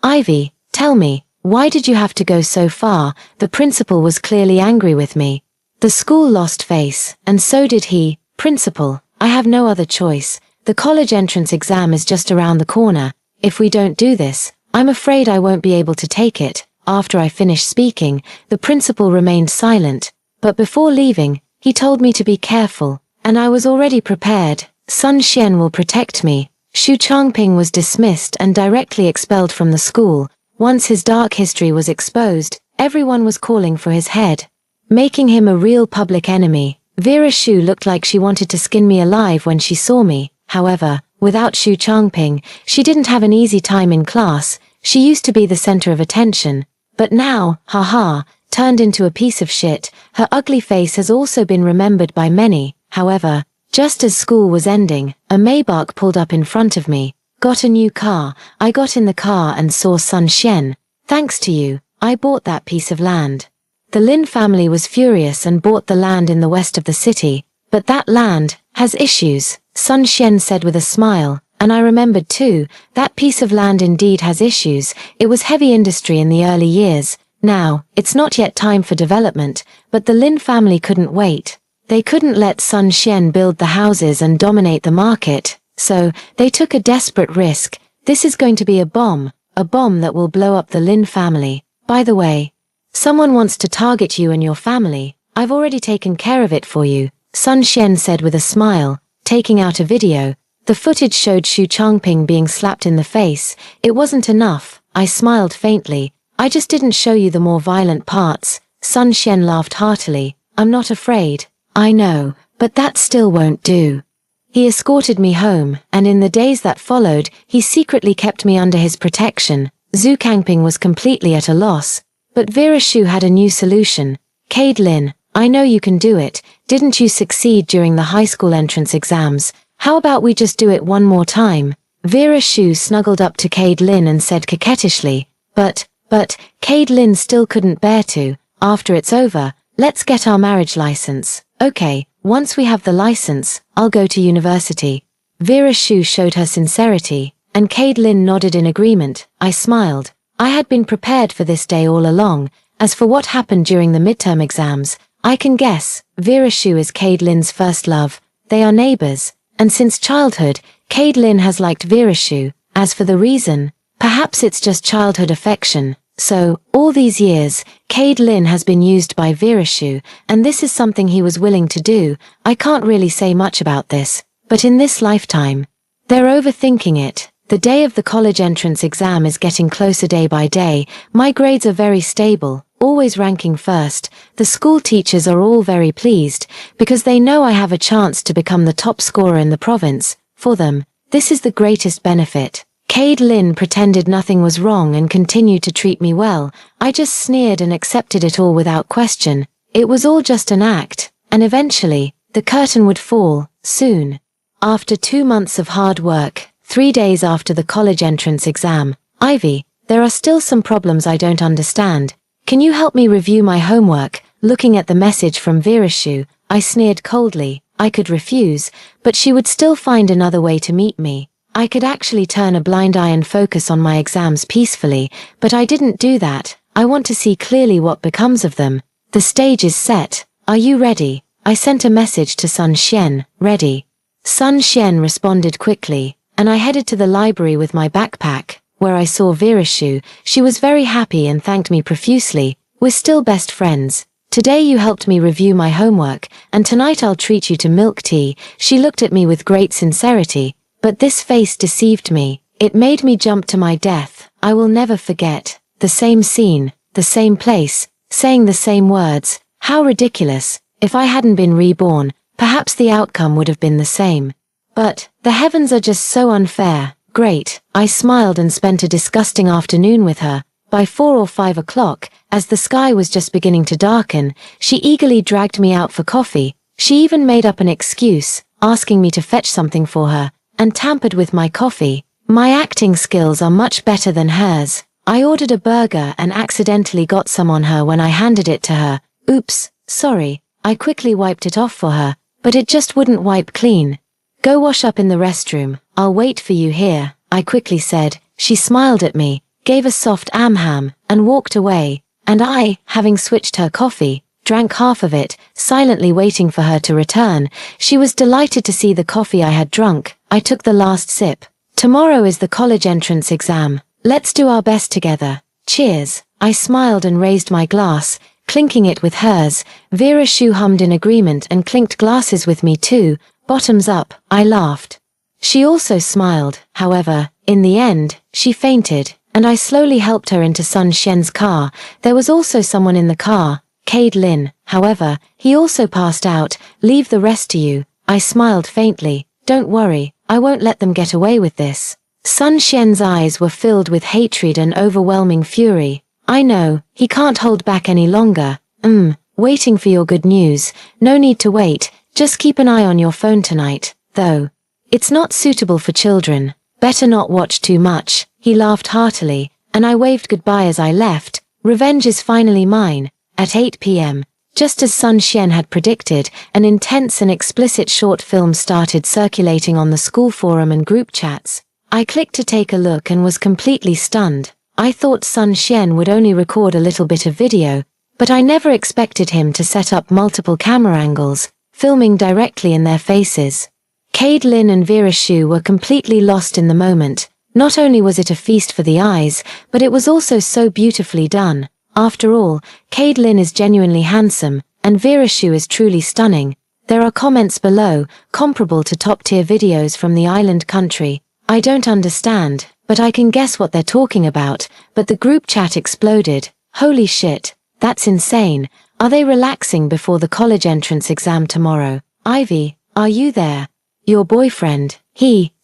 Ivy, tell me, why did you have to go so far? The principal was clearly angry with me. The school lost face, and so did he. Principal, I have no other choice. The college entrance exam is just around the corner. If we don't do this, I'm afraid I won't be able to take it. After I finished speaking, the principal remained silent. But before leaving, he told me to be careful, and I was already prepared. Sun Xian will protect me. Xu Changping was dismissed and directly expelled from the school. Once his dark history was exposed, everyone was calling for his head, making him a real public enemy. Vera Xu looked like she wanted to skin me alive when she saw me. However, without Xu Changping, she didn't have an easy time in class. She used to be the center of attention. But now, haha, turned into a piece of shit. Her ugly face has also been remembered by many. However, just as school was ending, a Maybach pulled up in front of me. Got a new car. I got in the car and saw Sun Xian. Thanks to you, I bought that piece of land. The Lin family was furious and bought the land in the west of the city. But that land has issues, Sun Xian said with a smile, and I remembered too, that piece of land indeed has issues. It was heavy industry in the early years. Now, it's not yet time for development, but the Lin family couldn't wait. They couldn't let Sun Xian build the houses and dominate the market, so they took a desperate risk. This is going to be a bomb that will blow up the Lin family. By the way, someone wants to target you and your family. I've already taken care of it for you, Sun Xian said with a smile, taking out a video. The footage showed Xu Changping being slapped in the face. It wasn't enough. I smiled faintly. I just didn't show you the more violent parts. Sun Xian laughed heartily. I'm not afraid. I know, but that still won't do. He escorted me home, and in the days that followed, he secretly kept me under his protection. Zhu Kangping was completely at a loss. But Vera Xu had a new solution. Cade Lin, I know you can do it. Didn't you succeed during the high school entrance exams? How about we just do it one more time? Vera Xu snuggled up to Cade Lin and said coquettishly. But, Cade Lin still couldn't bear to. After it's over, let's get our marriage license. Okay, once we have the license, I'll go to university. Vera Xu showed her sincerity, and Cade Lin nodded in agreement. I smiled. I had been prepared for this day all along. As for what happened during the midterm exams, I can guess. Vera Xu is Cade Lin's first love. They are neighbors. And since childhood, Cade Lin has liked Vera Xu. As for the reason, perhaps it's just childhood affection. So, all these years, Cade Lin has been used by Vera Xu, and this is something he was willing to do. I can't really say much about this, but in this lifetime, they're overthinking it. The day of the college entrance exam is getting closer day by day. My grades are very stable, always ranking first. The school teachers are all very pleased, because they know I have a chance to become the top scorer in the province. For them, this is the greatest benefit. Cade Lin pretended nothing was wrong and continued to treat me well. I just sneered and accepted it all without question. It was all just an act, and eventually, the curtain would fall, soon. After 2 months of hard work, 3 days after the college entrance exam, Ivy, there are still some problems I don't understand. Can you help me review my homework? Looking at the message from Vera Xu, I sneered coldly. I could refuse, but she would still find another way to meet me. I could actually turn a blind eye and focus on my exams peacefully, but I didn't do that. I want to see clearly what becomes of them. The stage is set. Are you ready? I sent a message to Sun Xian. Ready. Sun Xian responded quickly, and I headed to the library with my backpack, where I saw Vera Xu. She was very happy and thanked me profusely. We're still best friends. Today you helped me review my homework, and tonight I'll treat you to milk tea. She looked at me with great sincerity. But this face deceived me. It made me jump to my death. I will never forget. The same scene, the same place, saying the same words. How ridiculous. If I hadn't been reborn, perhaps the outcome would have been the same. But, the heavens are just so unfair. Great. I smiled and spent a disgusting afternoon with her. By 4 or 5 o'clock, as the sky was just beginning to darken, she eagerly dragged me out for coffee. She even made up an excuse, asking me to fetch something for her, and tampered with my coffee. My acting skills are much better than hers. I ordered a burger and accidentally got some on her when I handed it to her. Oops, sorry. I quickly wiped it off for her, but it just wouldn't wipe clean. Go wash up in the restroom. I'll wait for you here, I quickly said. She smiled at me, gave a soft ham, and walked away. And I, having switched her coffee, drank half of it, silently waiting for her to return. She was delighted to see the coffee I had drunk. I took the last sip. Tomorrow is the college entrance exam. Let's do our best together. Cheers. I smiled and raised my glass, clinking it with hers. Vera Xu hummed in agreement and clinked glasses with me too. Bottoms up, I laughed. She also smiled. However, in the end, she fainted, and I slowly helped her into Sun Xian's car. There was also someone in the car. Cade Lin. However, he also passed out. Leave the rest to you. I smiled faintly. Don't worry, I won't let them get away with this. Sun Xian's eyes were filled with hatred and overwhelming fury. I know, he can't hold back any longer. Waiting for your good news. No need to wait, just keep an eye on your phone tonight, though. It's not suitable for children. Better not watch too much. He laughed heartily, and I waved goodbye as I left. Revenge is finally mine. At 8 p.m., just as Sun Xian had predicted, an intense and explicit short film started circulating on the school forum and group chats. I clicked to take a look and was completely stunned. I thought Sun Xian would only record a little bit of video, but I never expected him to set up multiple camera angles, filming directly in their faces. Cade Lin and Vera Xu were completely lost in the moment. Not only was it a feast for the eyes, but it was also so beautifully done. After all, Cade Lin is genuinely handsome, and Vera Xu is truly stunning. There are comments below, comparable to top-tier videos from the island country. I don't understand, but I can guess what they're talking about, but the group chat exploded. Holy shit, that's insane. Are they relaxing before the college entrance exam tomorrow? Ivy, are you there? Your boyfriend,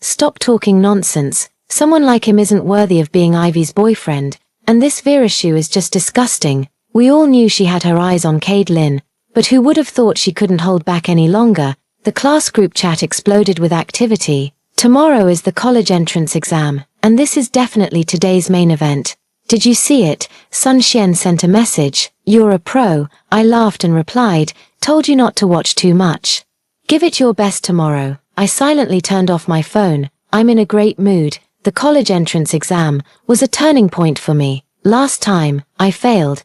stop talking nonsense. Someone like him isn't worthy of being Ivy's boyfriend, and this Virashu is just disgusting. We all knew she had her eyes on Caitlin, but who would have thought she couldn't hold back any longer? The class group chat exploded with activity. Tomorrow is the college entrance exam, and this is definitely today's main event. Did you see it? Sun Xian sent a message. You're a pro. I laughed and replied, told you not to watch too much. Give it your best tomorrow. I silently turned off my phone. I'm in a great mood. The college entrance exam was a turning point for me. Last time, I failed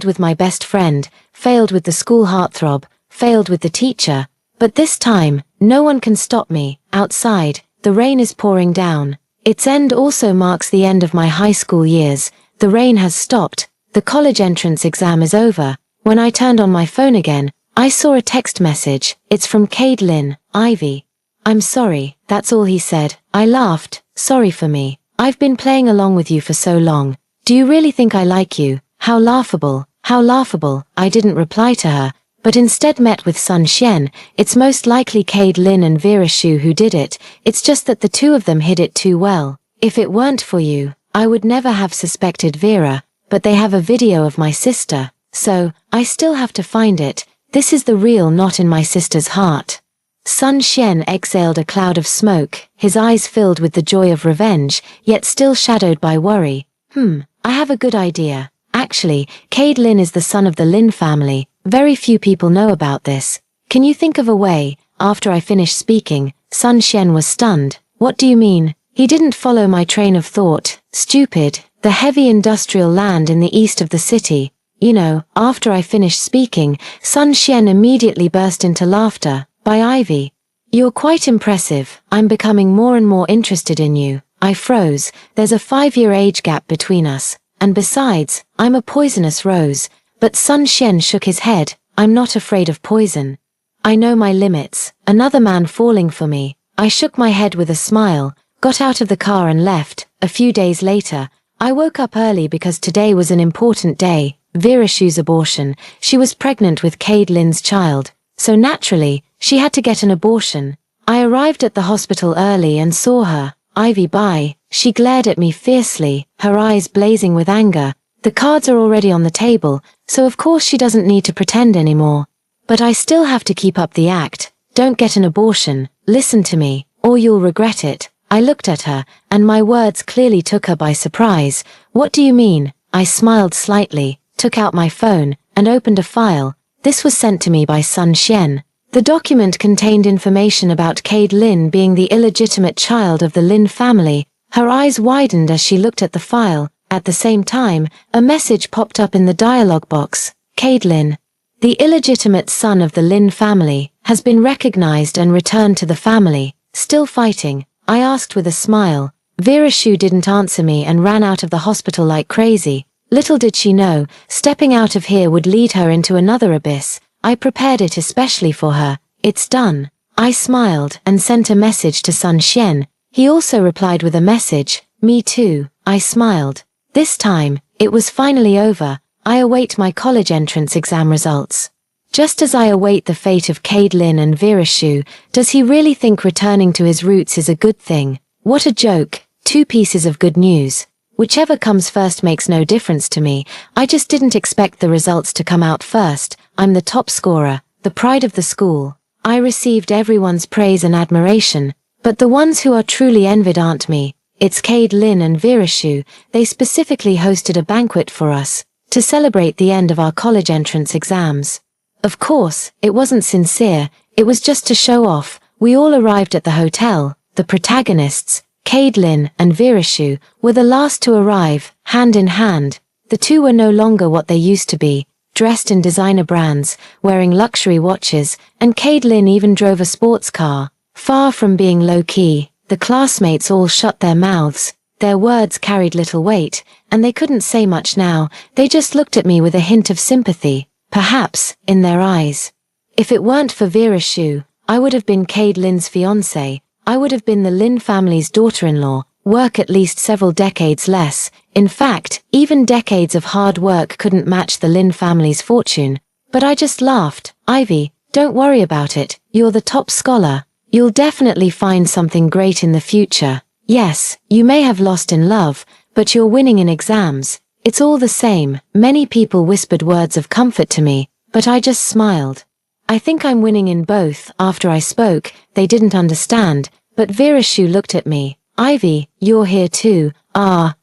with my best friend, failed with the school heartthrob, failed with the teacher. But this time, no one can stop me. Outside, the rain is pouring down. Its end also marks the end of my high school years. The rain has stopped. The college entrance exam is over. When I turned on my phone again, I saw a text message. It's from Caitlin, Ivy. I'm sorry, that's all he said. I laughed. Sorry for me. I've been playing along with you for so long. Do you really think I like you? How laughable, how laughable. I didn't reply to her, but instead met with Sun Xian. It's most likely Caitlin and Virashu who did it. It's just that the two of them hid it too well. If it weren't for you, I would never have suspected Vera, but they have a video of my sister, so I still have to find it. This is the real knot in my sister's heart. Sun Xian exhaled a cloud of smoke, his eyes filled with the joy of revenge, yet still shadowed by worry. I have a good idea. Actually, Caitlin is the son of the Lin family. Very few people know about this. Can you think of a way? After I finished speaking, Sun Xian was stunned. What do you mean? He didn't follow my train of thought. Stupid. The heavy industrial land in the east of the city. You know, after I finished speaking, Sun Xian immediately burst into laughter. By Ivy. You're quite impressive. I'm becoming more and more interested in you. I froze. There's a 5-year age gap between us. And besides, I'm a poisonous rose. But Sun Xian shook his head. I'm not afraid of poison. I know my limits. Another man falling for me. I shook my head with a smile, got out of the car and left. A few days later, I woke up early because today was an important day. Virashu's abortion. She was pregnant with Caitlin's child. So naturally, she had to get an abortion. I arrived at the hospital early and saw her. Ivy, bye. She glared at me fiercely, her eyes blazing with anger. The cards are already on the table, so of course she doesn't need to pretend anymore. But I still have to keep up the act. Don't get an abortion. Listen to me, or you'll regret it. I looked at her, and my words clearly took her by surprise. What do you mean? I smiled slightly, took out my phone, and opened a file. This was sent to me by Sun Xian. The document contained information about Caitlin being the illegitimate child of the Lin family. Her eyes widened as she looked at the file. At the same time, a message popped up in the dialog box. Caitlin, the illegitimate son of the Lin family, has been recognized and returned to the family. Still fighting? I asked with a smile. Virashu didn't answer me and ran out of the hospital like crazy. Little did she know, stepping out of here would lead her into another abyss. I prepared it especially for her. It's done. I smiled and sent a message to Sun Xian. He also replied with a message. Me too. I smiled. This time, it was finally over. I await my college entrance exam results. Just as I await the fate of Caitlin and Virashu, does he really think returning to his roots is a good thing? What a joke. 2 pieces of good news. Whichever comes first makes no difference to me. I just didn't expect the results to come out first. I'm the top scorer, the pride of the school. I received everyone's praise and admiration, but the ones who are truly envied aren't me. It's Caitlin and Virashu. They specifically hosted a banquet for us, to celebrate the end of our college entrance exams. Of course, it wasn't sincere, it was just to show off. We all arrived at the hotel. The protagonists, Caitlin and Virashu, were the last to arrive, hand in hand. The two were no longer what they used to be, dressed in designer brands, wearing luxury watches, and Caitlin even drove a sports car. Far from being low-key, the classmates all shut their mouths. Their words carried little weight, and they couldn't say much now. They just looked at me with a hint of sympathy, perhaps, in their eyes. If it weren't for Vera Shu, I would have been Cade Lin's fiancé. I would have been the Lin family's daughter-in-law, work at least several decades less. In fact, even decades of hard work couldn't match the Lin family's fortune. But I just laughed. Ivy, don't worry about it, you're the top scholar. You'll definitely find something great in the future. Yes, you may have lost in love, but you're winning in exams. It's all the same. Many people whispered words of comfort to me, but I just smiled. I think I'm winning in both. After I spoke, they didn't understand, but Vera Shu looked at me. Ivy, you're here too.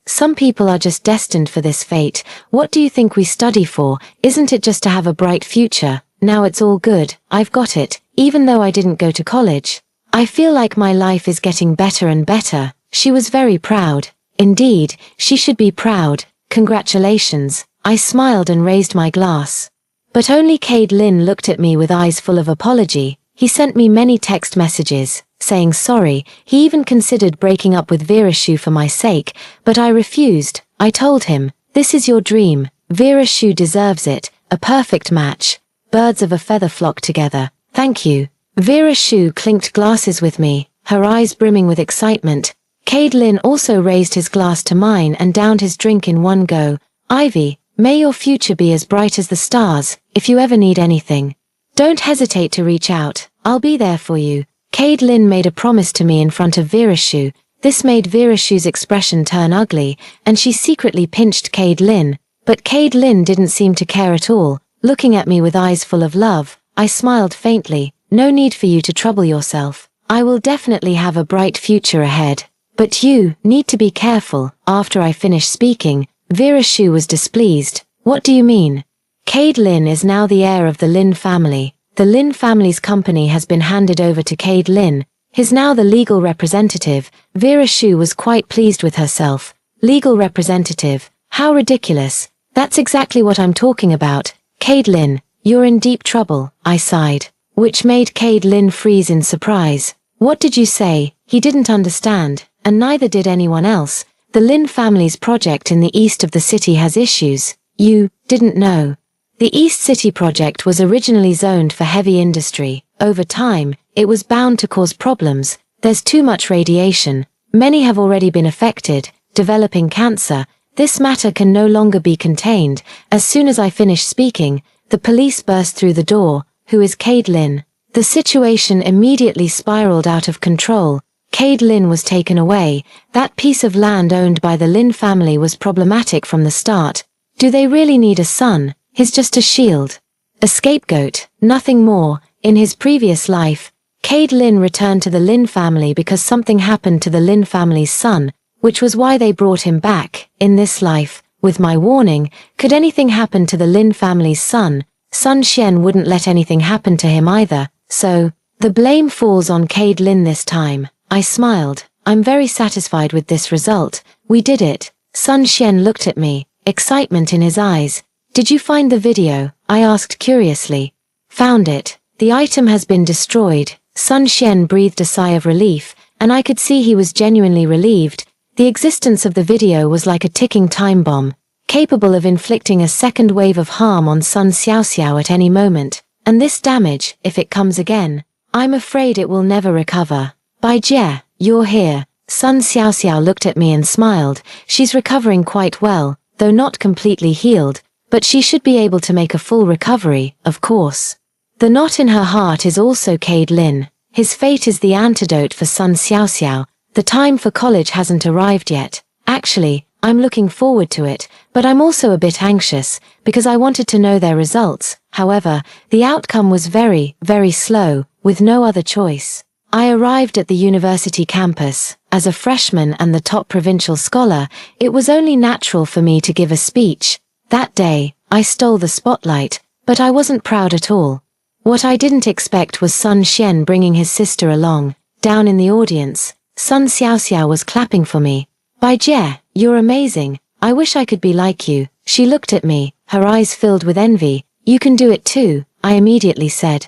Some people are just destined for this fate. What do you think we study for? Isn't it just to have a bright future? Now it's all good. I've got it, even though I didn't go to college. I feel like my life is getting better and better. She was very proud. Indeed, she should be proud. Congratulations. I smiled and raised my glass. But only Cade Lin looked at me with eyes full of apology. He sent me many text messages, saying sorry. He even considered breaking up with Vera Shu for my sake, but I refused. I told him, this is your dream. Vera Shu deserves it. A perfect match. Birds of a feather flock together. Thank you. Vera Shu clinked glasses with me, her eyes brimming with excitement. Cade Lin also raised his glass to mine and downed his drink in one go. Ivy, may your future be as bright as the stars. If you ever need anything, don't hesitate to reach out. I'll be there for you. Cade Lin made a promise to me in front of Vera Shu. This made Vera Shu's expression turn ugly, and she secretly pinched Cade Lin. But Cade Lin didn't seem to care at all, looking at me with eyes full of love. I smiled faintly. No need for you to trouble yourself. I will definitely have a bright future ahead. But you need to be careful. After I finished speaking, Vera Shu was displeased. What do you mean? Cade Lin is now the heir of the Lin family. The Lin family's company has been handed over to Cade Lin. He's now the legal representative. Vera Shu was quite pleased with herself. Legal representative. How ridiculous. That's exactly what I'm talking about. Cade Lin, you're in deep trouble, I sighed. Which made Cade Lin freeze in surprise. What did you say? He didn't understand, and neither did anyone else. The Lin family's project in the east of the city has issues. You didn't know. The East City project was originally zoned for heavy industry. Over time, it was bound to cause problems. There's too much radiation. Many have already been affected, developing cancer. This matter can no longer be contained. As soon as I finished speaking, the police burst through the door. Who is Cade Lin? The situation immediately spiraled out of control. Cade Lin was taken away. That piece of land owned by the Lin family was problematic from the start. Do they really need a son? He's just a shield. A scapegoat, nothing more. In his previous life, Cade Lin returned to the Lin family because something happened to the Lin family's son, which was why they brought him back. In this life, with my warning, could anything happen to the Lin family's son, Sun Xian wouldn't let anything happen to him either, so, the blame falls on Cade Lin this time. I smiled. I'm very satisfied with this result. We did it. Sun Xian looked at me, excitement in his eyes. Did you find the video? I asked curiously. Found it. The item has been destroyed. Sun Xian breathed a sigh of relief, and I could see he was genuinely relieved. The existence of the video was like a ticking time bomb, capable of inflicting a second wave of harm on Sun Xiaoxiao at any moment. And this damage, if it comes again, I'm afraid it will never recover. Bai Jie, you're here. Sun Xiaoxiao looked at me and smiled. She's recovering quite well, though not completely healed. But she should be able to make a full recovery, of course. The knot in her heart is also Cade Lin. His fate is the antidote for Sun Xiaoxiao. The time for college hasn't arrived yet. Actually, I'm looking forward to it, but I'm also a bit anxious, because I wanted to know their results. However, the outcome was very, very slow, with no other choice. I arrived at the university campus. As a freshman and the top provincial scholar, it was only natural for me to give a speech. That day, I stole the spotlight, but I wasn't proud at all. What I didn't expect was Sun Xian bringing his sister along. Down in the audience, Sun Xiaoxiao was clapping for me. Bai Jie, you're amazing. I wish I could be like you. She looked at me, her eyes filled with envy. You can do it too, I immediately said.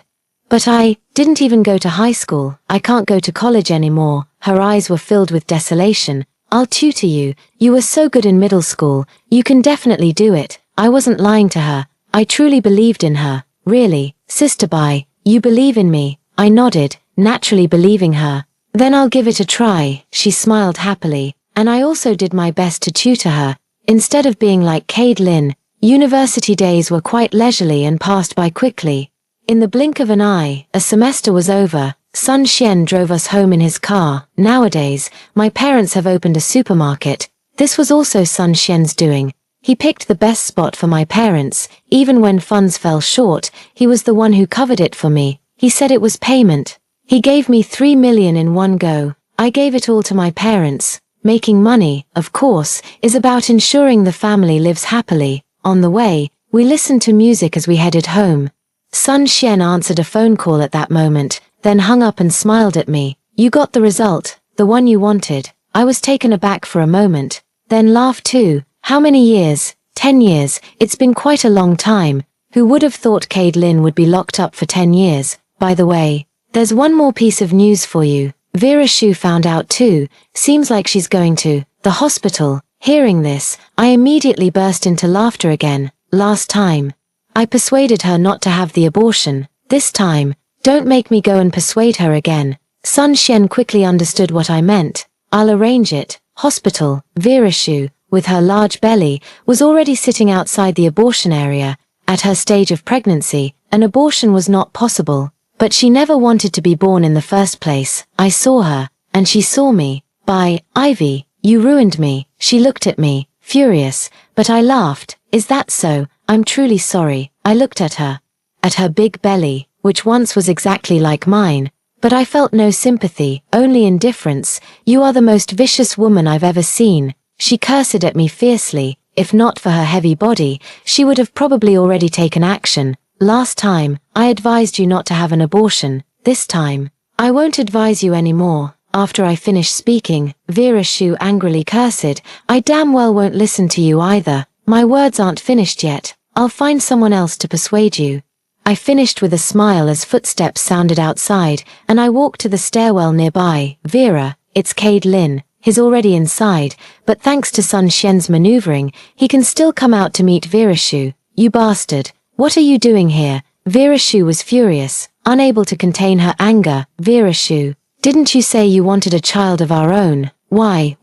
But I didn't even go to high school. I can't go to college anymore. Her eyes were filled with desolation. I'll tutor you. You were so good in middle school. You can definitely do it. I wasn't lying to her. I truly believed in her. Really, Sister Bai, You believe in me, I nodded, naturally believing her. Then I'll give it a try, she smiled happily, and I also did my best to tutor her. Instead of being like Caitlin, university days were quite leisurely and passed by quickly. In the blink of an eye, a semester was over. Sun Xian drove us home in his car. Nowadays, my parents have opened a supermarket. This was also Sun Xian's doing. He picked the best spot for my parents. Even when funds fell short, he was the one who covered it for me. He said it was payment. He gave me 3 million in one go. I gave it all to my parents. Making money, of course, is about ensuring the family lives happily. On the way, we listened to music as we headed home. Sun Xian answered a phone call at that moment, then hung up and smiled at me. You got the result, the one you wanted. I was taken aback for a moment, then laughed too. How many years? 10 years, it's been quite a long time. Who would have thought Caitlin would be locked up for 10 years? By the way, there's one more piece of news for you. Vera Xu found out too. Seems like she's going to the hospital. Hearing this, I immediately burst into laughter again. Last time, I persuaded her not to have the abortion. This time, don't make me go and persuade her again. Sun Xian quickly understood what I meant. I'll arrange it. Hospital. Vera Xu, with her large belly, was already sitting outside the abortion area. At her stage of pregnancy, an abortion was not possible. But she never wanted to be born in the first place. I saw her, and she saw me. By Ivy, you ruined me. She looked at me, furious, but I laughed. Is that so? I'm truly sorry. I looked at her. At her big belly, which once was exactly like mine. But I felt no sympathy, only indifference. You are the most vicious woman I've ever seen. She cursed at me fiercely. If not for her heavy body, she would have probably already taken action. Last time, I advised you not to have an abortion. This time, I won't advise you anymore. After I finished speaking, Vera Xu angrily cursed. I damn well won't listen to you either. My words aren't finished yet. I'll find someone else to persuade you. I finished with a smile as footsteps sounded outside, and I walked to the stairwell nearby. Vera, it's Caitlin. He's already inside, but thanks to Sun Xian's maneuvering, he can still come out to meet Vera Xu. You bastard. What are you doing here? Vera Xu was furious, unable to contain her anger. Vera Xu, didn't you say you wanted a child of our own? Why,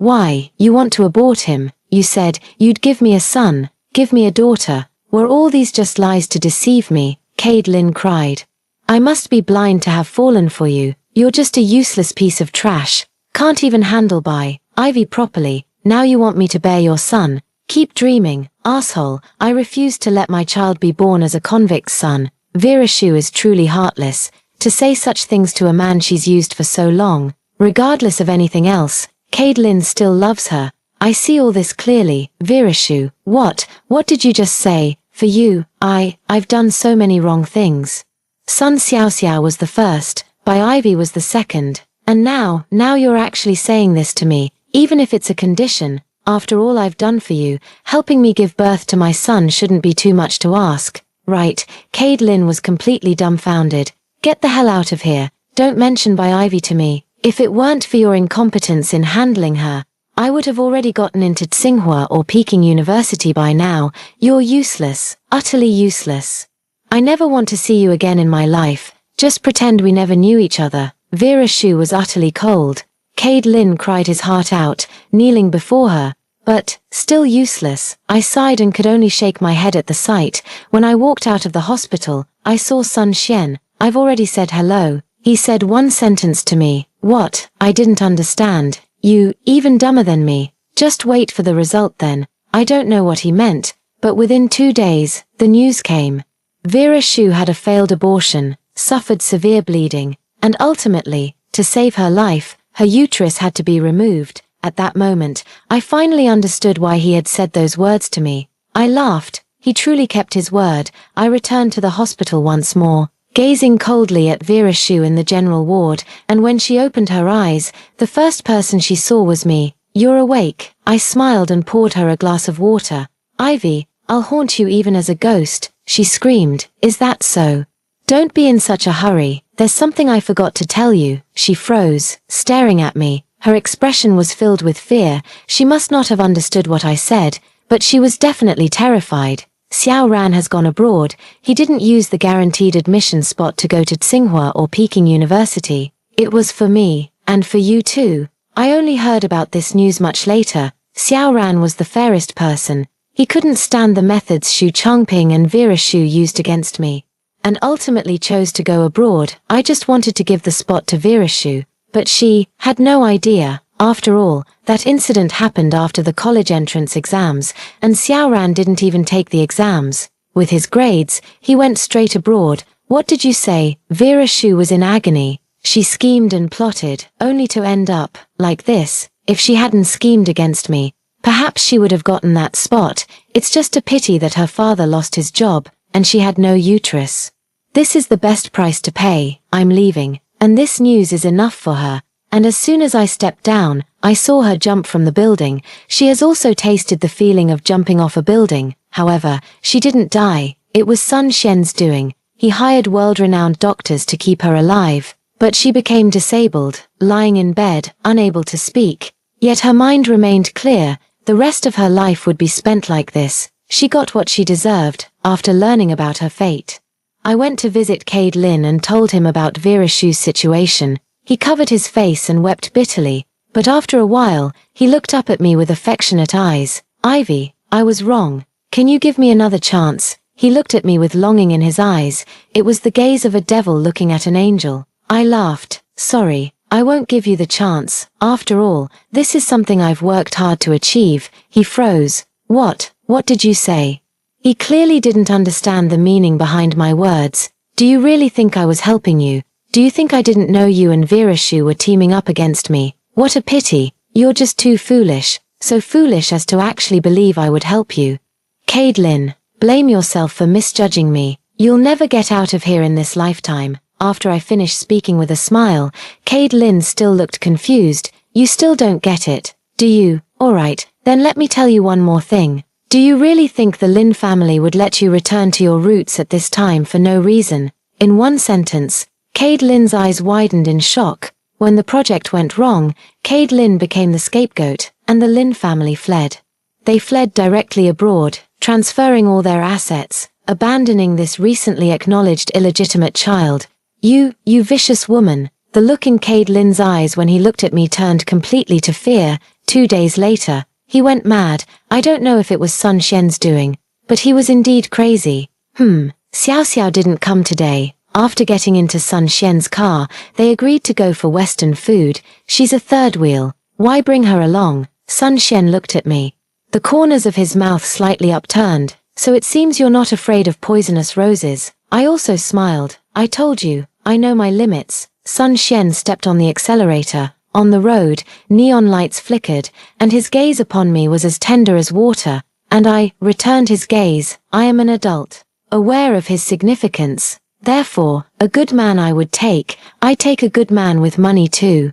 you want to abort him? You said, you'd give me a son, give me a daughter. Were all these just lies to deceive me? Caitlin cried. I must be blind to have fallen for you. You're just a useless piece of trash. Can't even handle by Ivy properly. Now you want me to bear your son. Keep dreaming, asshole. I refuse to let my child be born as a convict's son. Vera Xu is truly heartless. To say such things to a man she's used for so long. Regardless of anything else, Caitlin still loves her. I see all this clearly. Vera Xu, what did you just say? For you, I've done so many wrong things. Sun Xiaoxiao was the first, By Ivy was the second. And now you're actually saying this to me, even if it's a condition. After all I've done for you, helping me give birth to my son shouldn't be too much to ask. Right, Caitlin was completely dumbfounded. Get the hell out of here. Don't mention By Ivy to me. If it weren't for your incompetence in handling her, I would have already gotten into Tsinghua or Peking University by now. You're useless, utterly useless. I never want to see you again in my life. Just pretend we never knew each other. Vera Xu was utterly cold. Caitlin cried his heart out, kneeling before her. But, still useless, I sighed and could only shake my head at the sight. When I walked out of the hospital, I saw Sun Xian. I've already said hello. He said one sentence to me. What? I didn't understand. You, even dumber than me. Just wait for the result then. I don't know what he meant, but within 2 days, the news came. Vera Xu had a failed abortion, suffered severe bleeding, and ultimately, to save her life, her uterus had to be removed. At that moment, I finally understood why he had said those words to me. I laughed. He truly kept his word. I returned to the hospital once more, gazing coldly at Vera Xu in the general ward, and when she opened her eyes, the first person she saw was me. You're awake. I smiled and poured her a glass of water. Ivy, I'll haunt you even as a ghost, she screamed. Is that so? Don't be in such a hurry. There's something I forgot to tell you. She froze, staring at me. Her expression was filled with fear. She must not have understood what I said, but she was definitely terrified. Xiao Ran has gone abroad. He didn't use the guaranteed admission spot to go to Tsinghua or Peking University. It was for me, and for you too. I only heard about this news much later. Xiao Ran was the fairest person. He couldn't stand the methods Xu Chongping and Vera Xu used against me, and ultimately chose to go abroad. I just wanted to give the spot to Vera Xu, but she had no idea. After all, that incident happened after the college entrance exams, and Xiao Ran didn't even take the exams. With his grades, he went straight abroad. What did you say? Vera Xu was in agony. She schemed and plotted, only to end up like this. If she hadn't schemed against me, perhaps she would have gotten that spot. It's just a pity that her father lost his job, and she had no uterus. This is the best price to pay. I'm leaving, and this news is enough for her. And as soon as I stepped down, I saw her jump from the building. She has also tasted the feeling of jumping off a building. However, she didn't die. It was Sun Xian's doing. He hired world-renowned doctors to keep her alive. But she became disabled, lying in bed, unable to speak. Yet her mind remained clear. The rest of her life would be spent like this. She got what she deserved, after learning about her fate. I went to visit Cade Lin and told him about Vera Xu's situation. He covered his face and wept bitterly, but after a while, he looked up at me with affectionate eyes. Ivy, I was wrong. Can you give me another chance? He looked at me with longing in his eyes. It was the gaze of a devil looking at an angel. I laughed. Sorry, I won't give you the chance. After all, this is something I've worked hard to achieve. He froze. What did you say? He clearly didn't understand the meaning behind my words. Do you really think I was helping you? Do you think I didn't know you and Vera Xu were teaming up against me? What a pity. You're just too foolish. So foolish as to actually believe I would help you. Cade Lin, blame yourself for misjudging me. You'll never get out of here in this lifetime. After I finished speaking with a smile, Cade Lin still looked confused. You still don't get it, do you? Alright, then let me tell you one more thing. Do you really think the Lin family would let you return to your roots at this time for no reason? In one sentence, Cade Lin's eyes widened in shock. When the project went wrong, Cade Lin became the scapegoat, and the Lin family fled. They fled directly abroad, transferring all their assets, abandoning this recently acknowledged illegitimate child. You vicious woman. The look in Cade Lin's eyes when he looked at me turned completely to fear. 2 days later, he went mad. I don't know if it was Sun Xian's doing, but he was indeed crazy. Xiao Xiao didn't come today. After getting into Sun Xian's car, they agreed to go for Western food. She's a third wheel. Why bring her along? Sun Xian looked at me. The corners of his mouth slightly upturned. So it seems you're not afraid of poisonous roses. I also smiled. I told you, I know my limits. Sun Xian stepped on the accelerator. On the road, neon lights flickered, and his gaze upon me was as tender as water, and I returned his gaze. I am an adult, aware of his significance. Therefore, a good man I would take. I take a good man with money too.